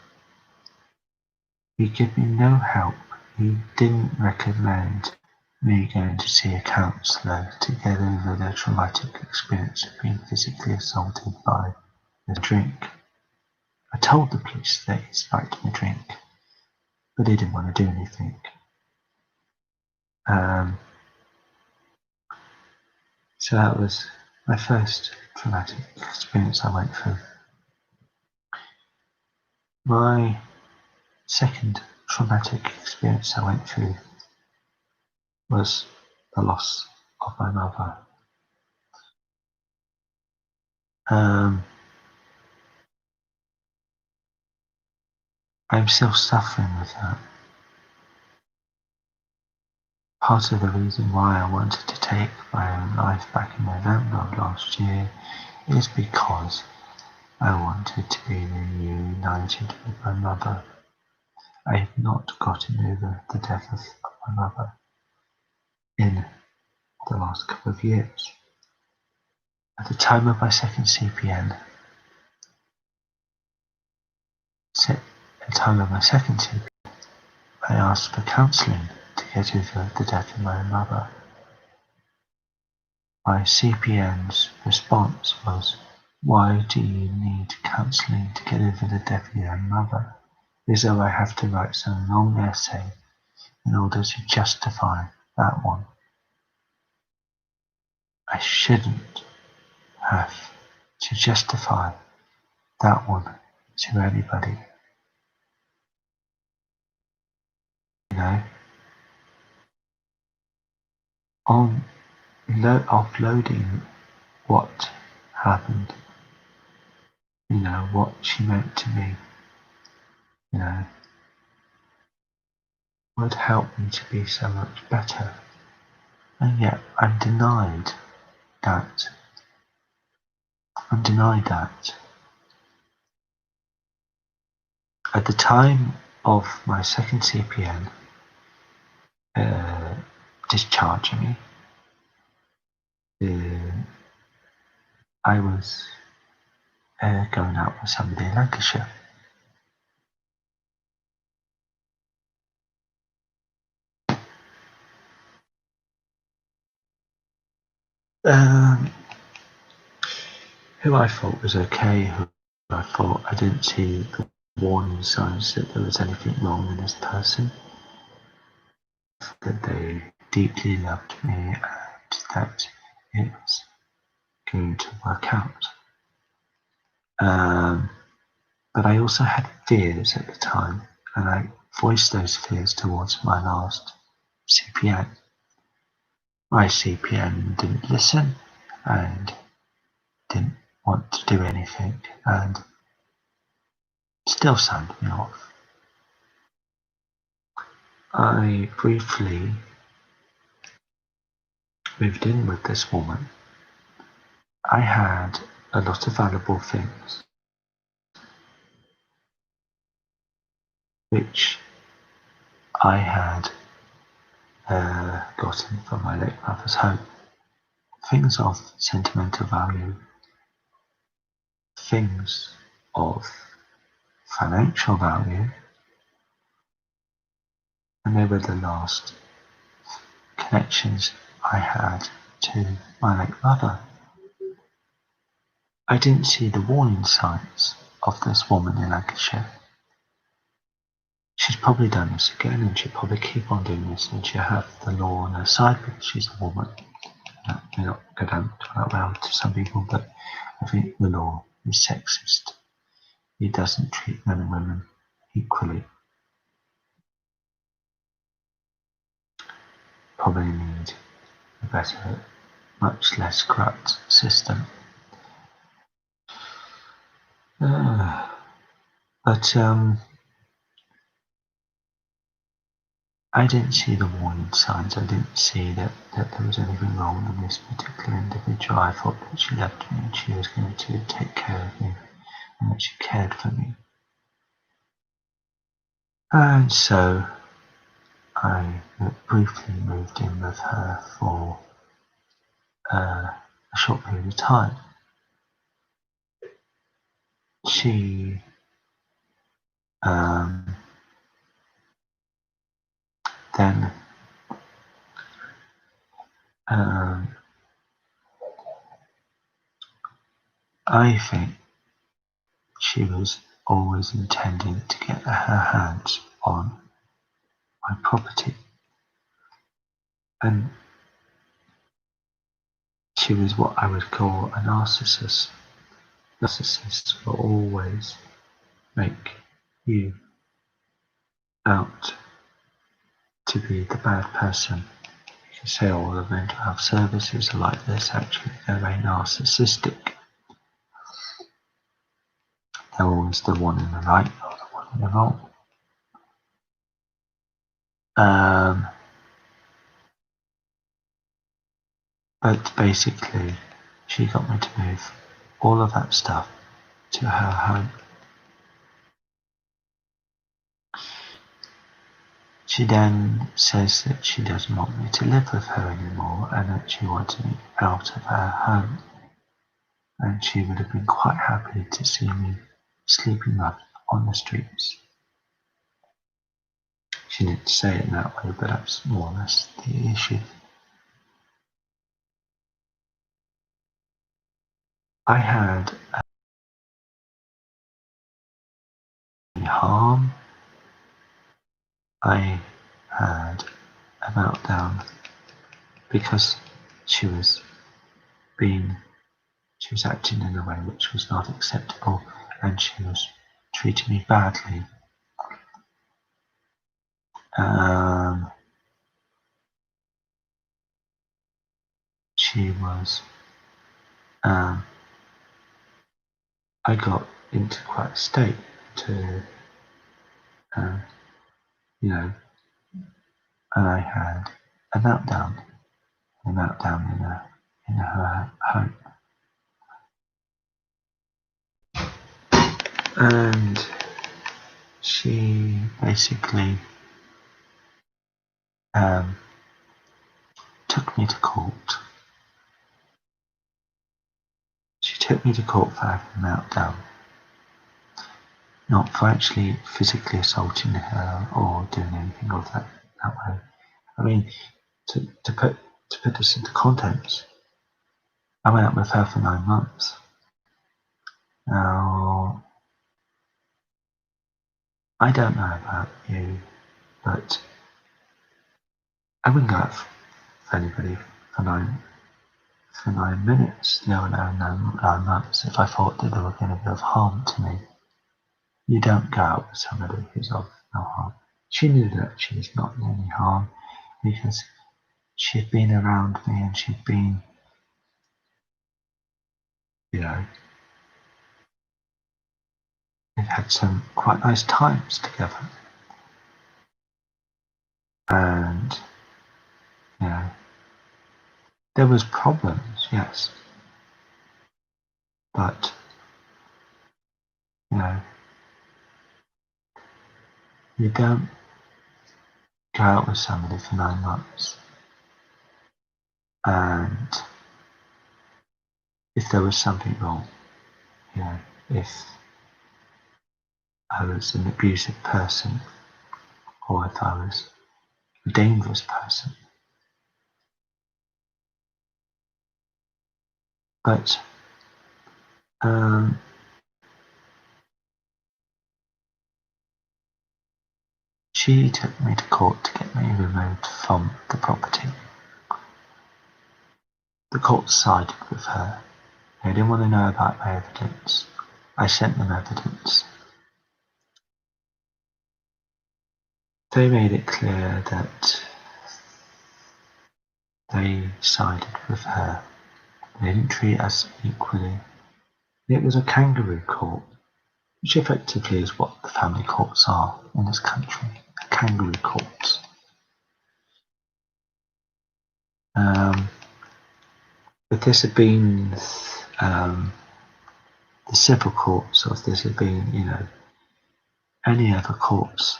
He gave me no help. He didn't recommend me going to see a counsellor to get over the traumatic experience of being physically assaulted by a drink. I told the police that he spiked my drink, but they didn't want to do anything. So that was my first traumatic experience I went through. My second traumatic experience I went through was the loss of my mother. I'm still suffering with that. Part of the reason why I wanted to take my own life back in November of last year is because I wanted to be reunited with my mother. I have not gotten over the death of my mother in the last couple of years. At the time of my second CPN, I asked for counselling to get over the death of my mother. My CPN's response was, "Why do you need counselling to get over the death of your mother? As though I have to write some long essay in order to justify that one. I shouldn't have to justify that one to anybody. You know, on offloading what happened, you know, what she meant to me, you know, would help me to be so much better. And yet I'm denied that. At the time of my second CPN discharging me, I was going out with somebody in Lancashire. Who I thought was okay, who I thought I didn't see the warning signs that there was anything wrong in this person, that they deeply loved me and that it was going to work out. But I also had fears at the time, and I voiced those fears towards my last CPN. My CPN didn't listen and didn't want to do anything and still signed me off. I briefly moved in with this woman. I had a lot of valuable things which I had gotten from my late mother's home. Things of sentimental value, things of financial value, and they were the last connections I had to my late mother. I didn't see the warning signs of this woman in Lancashire. She's probably done this again, and she'll probably keep on doing this, and she'll have the law on her side because she's a woman. That may not go down that well to some people, but I think the law is sexist. It doesn't treat men and women equally. Probably need a better, much less corrupt system. But I didn't see the warning signs. I didn't see that there was anything wrong with this particular individual. I thought that she loved me and she was going to take care of me and that she cared for me. And so I briefly moved in with her for a short period of time. She then I think she was always intending to get her hands on my property. And she was what I would call a narcissist. Narcissists will always make you out to be the bad person. You can say all the mental health services are like this. Actually, they're very narcissistic. They're always the one in the right, not the one in the wrong. But basically, she got me to move all of that stuff to her home. She then says that she doesn't want me to live with her anymore and that she wants me out of her home. And she would have been quite happy to see me sleeping up on the streets. She didn't say it that way, but that's more or less the issue. I had harm. I had a meltdown because she was acting in a way which was not acceptable and she was treating me badly. She was I got into quite a state to and I had a meltdown in her home. And she basically took me to court took me to court for having a meltdown, not for actually physically assaulting her or doing anything of that way. I mean, to put this into context, I went out with her for 9 months. Now, I don't know about you, but I wouldn't go out for anybody for 9 minutes, no, 9 months, if I thought that they were going to be of harm to me. You don't go out with somebody who's of no harm. She knew that she was not in any harm because she'd been around me and she'd been, we've had some quite nice times together. And, there was problems, yes. But, you don't go out with somebody for 9 months. And if there was something wrong, if I was an abusive person or if I was a dangerous person. But she took me to court to get me removed from the property. The court sided with her. They didn't want to know about my evidence. I sent them evidence. They made it clear that they sided with her. They didn't treat us equally. It was a kangaroo court, which effectively is what the family courts are in this country, a kangaroo court. If this had been the civil courts, or if this had been, any other courts,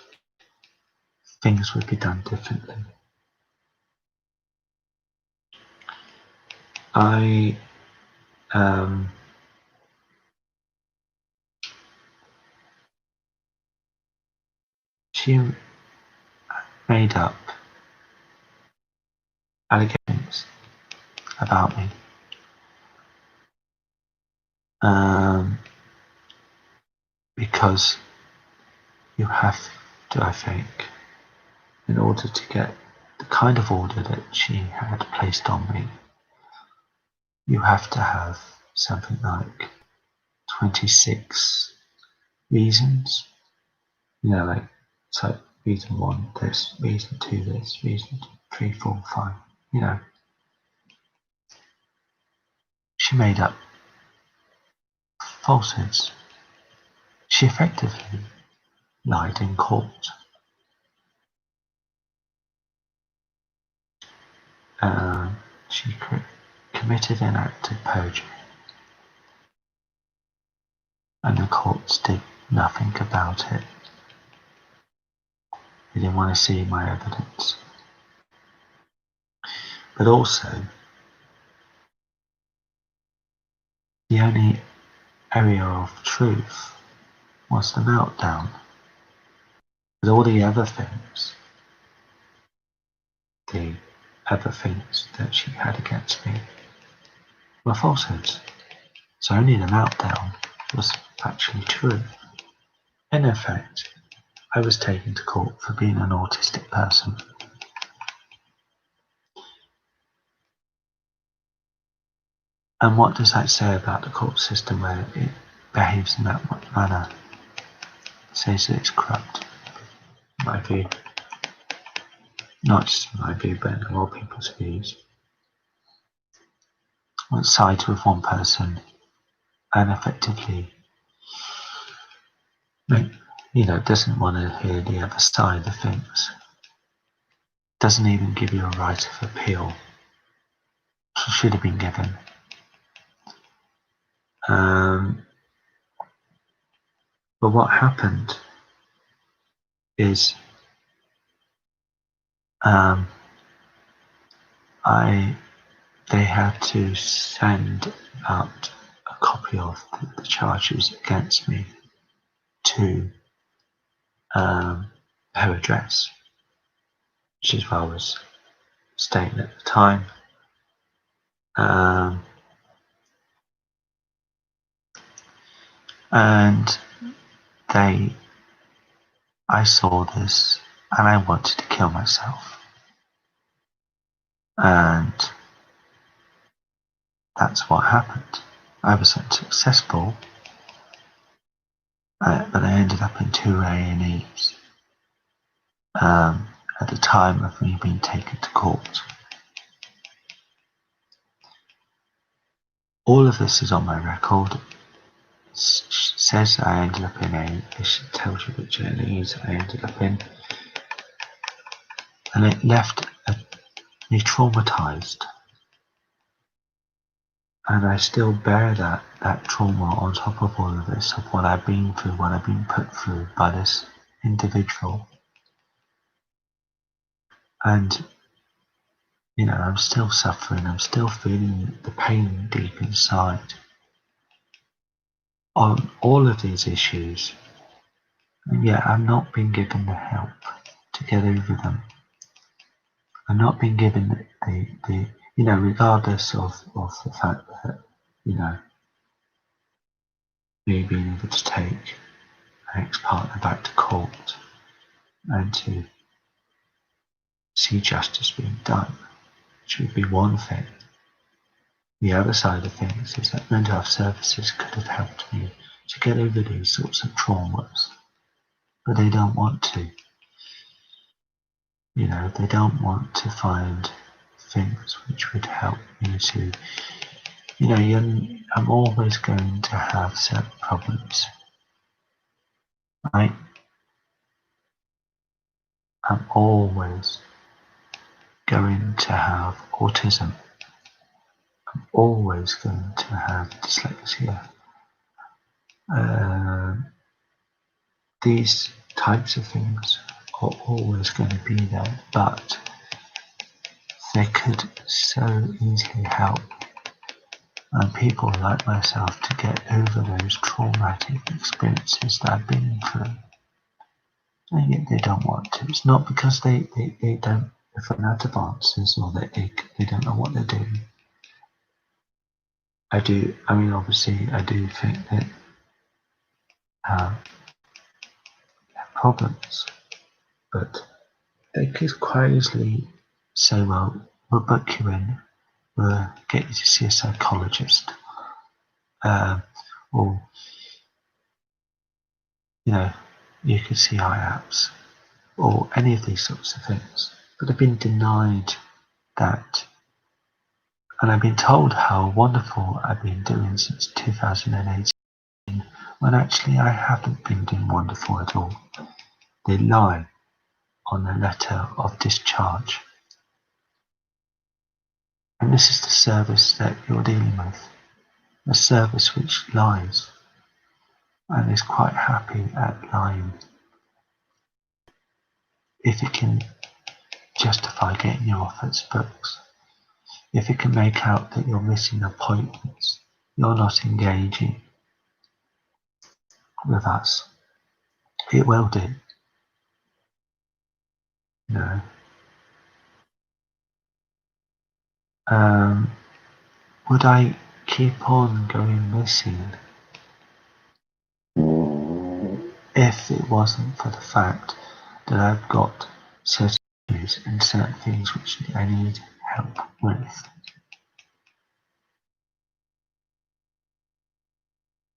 things would be done differently. She made up allegations about me. Because you have to, I think, in order to get the kind of order that she had placed on me, you have to have something like 26 reasons. So reason 1 this, reason 2 this, reason 3, 4, 5, She made up falsehoods. She effectively lied in court. She committed an act of perjury. And the courts did nothing about it. They didn't want to see my evidence. But also, the only area of truth was the meltdown. But all the other things, that she had against me, were falsehoods. So only the meltdown was actually true. In effect, I was taken to court for being an autistic person. And what does that say about the court system where it behaves in that manner? It says that it's corrupt, in my view. Not just in my view, but in a lot of people's views. One sides with one person and effectively, doesn't want to hear the other side of things. Doesn't even give you a right of appeal. She should have been given. But what happened is they had to send out a copy copy of the charges against me to her address, which is where I was staying at the time. And I saw this and I wanted to kill myself. And that's what happened. I was unsuccessful, but I ended up in 2 A&Es at the time of me being taken to court. All of this is on my record. It says I ended up in it tells you which A&Es I ended up in. And it left me traumatized. And I still bear that trauma on top of all of this, of what I've been through, what I've been put through by this individual. And, I'm still suffering, I'm still feeling the pain deep inside on all of these issues. And yet I've not been given the help to get over them. I've not been given the regardless of the fact that, me being able to take an ex-partner back to court and to see justice being done, which would be one thing. The other side of things is that mental health services could have helped me to get over these sorts of traumas, but they don't want to. They don't want to find things which would help me to, I'm always going to have certain problems, right? I'm always going to have autism. I'm always going to have dyslexia. These types of things are always going to be there, but they could so easily help people like myself to get over those traumatic experiences that I've been through. And yet they don't want to. It's not because they don't run out of answers or they don't know what they're doing. Obviously I do think that have problems, but they could quite easily say, well, we'll book you in, we'll get you to see a psychologist, or you could see IAPS, or any of these sorts of things. But I've been denied that. And I've been told how wonderful I've been doing since 2018, when actually I haven't been doing wonderful at all. They lie on the letter of discharge. And this is the service that you're dealing with, a service which lies and is quite happy at lying. If it can justify getting you off its books, if it can make out that you're missing appointments, you're not engaging with us, it will do. Would I keep on going missing if it wasn't for the fact that I've got certain issues and certain things which I need help with?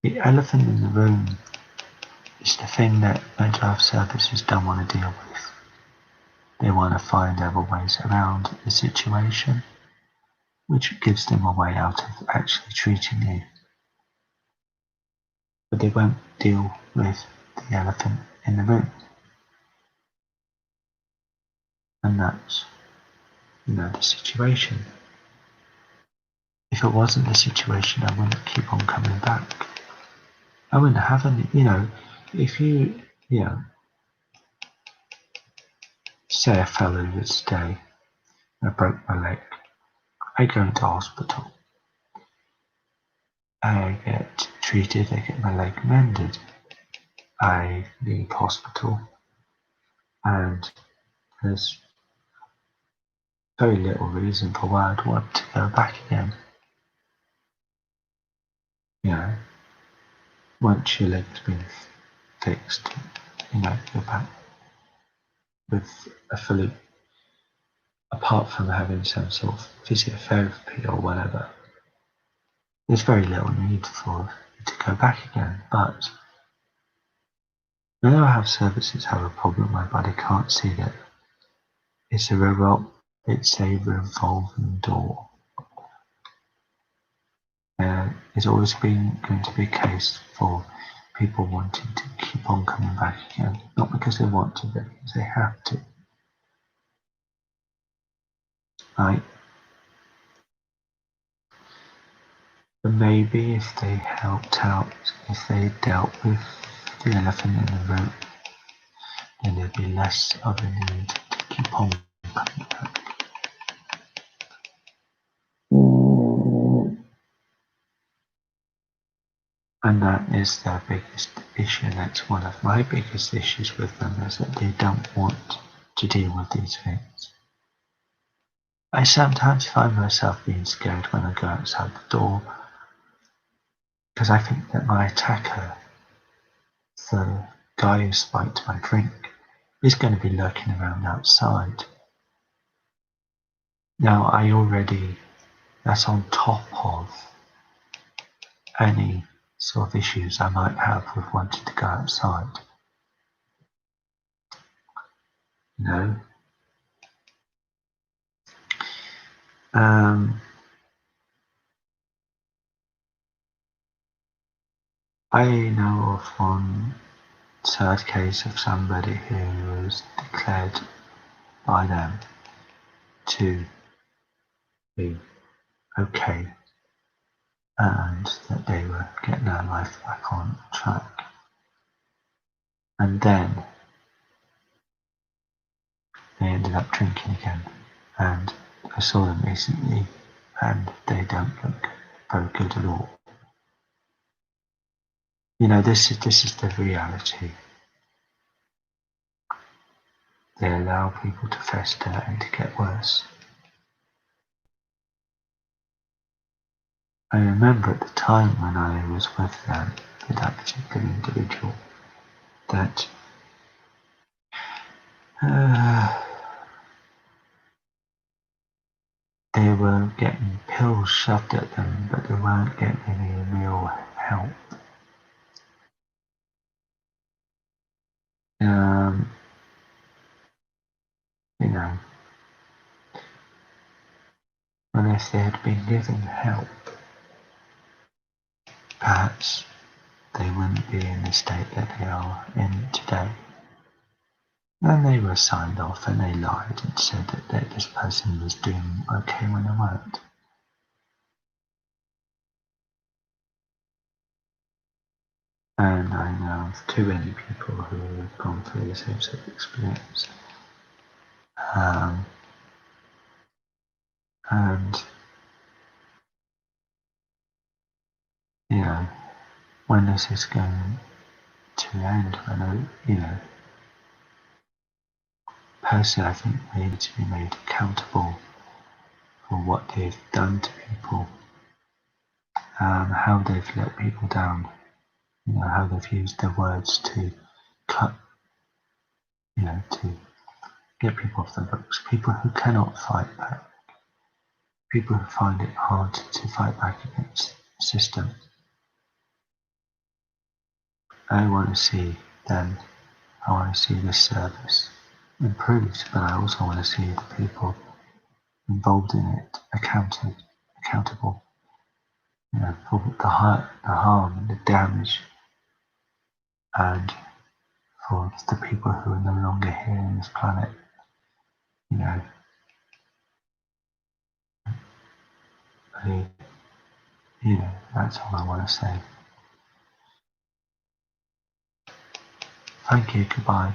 The elephant in the room is the thing that mental health services don't want to deal with. They want to find other ways around the situation, which gives them a way out of actually treating you. But they won't deal with the elephant in the room. And that's, the situation. If it wasn't the situation, I wouldn't keep on coming back. I wouldn't have any, if you, say I fell over today, I broke my leg, I go into hospital. I get treated, I get my leg mended, I leave hospital, and there's very little reason for why I'd want to go back again. You know, once your leg's been fixed, you know, you're back with a fully, apart from having some sort of physiotherapy or whatever, there's very little need for you to go back again. But now I have services have a problem, my body can't see that it's a revolving door. It's always been going to be a case for people wanting to keep on coming back again, not because they want to, but because they have to. Right? But maybe if they helped out, if they dealt with the elephant in the room, then there'd be less of a need to keep on coming back. And that is their biggest issue, and that's one of my biggest issues with them, is that they don't want to deal with these things. I sometimes find myself being scared when I go outside the door, because I think that my attacker, the guy who spiked my drink, is going to be lurking around outside. Now, that's on top of any sort of issues I might have with wanting to go outside. You know? I know of one sad case of somebody who was declared by them to be okay and that they were getting their life back on track. And then they ended up drinking again. And I saw them recently and they don't look very good at all. You know, this is the reality. They allow people to fester and to get worse. I remember at the time when I was with them, with that particular individual, that they were getting pills shoved at them, but they weren't getting any real help. You know, and if they had been given help, perhaps they wouldn't be in the state that they are in today. And they were signed off and they lied and said that this person was doing okay when they weren't. And I know of too many people who have gone through the same sort of experience. And, you know, when this is going to end, personally I think they need to be made accountable for what they've done to people, how they've let people down, how they've used their words to cut, to get people off the books, people who cannot fight back, people who find it hard to fight back against the system. I want to see this service improved, but I also want to see the people involved in it accountable, for the harm and the damage, and for the people who are no longer here on this planet. That's all I want to say. Thank you, goodbye.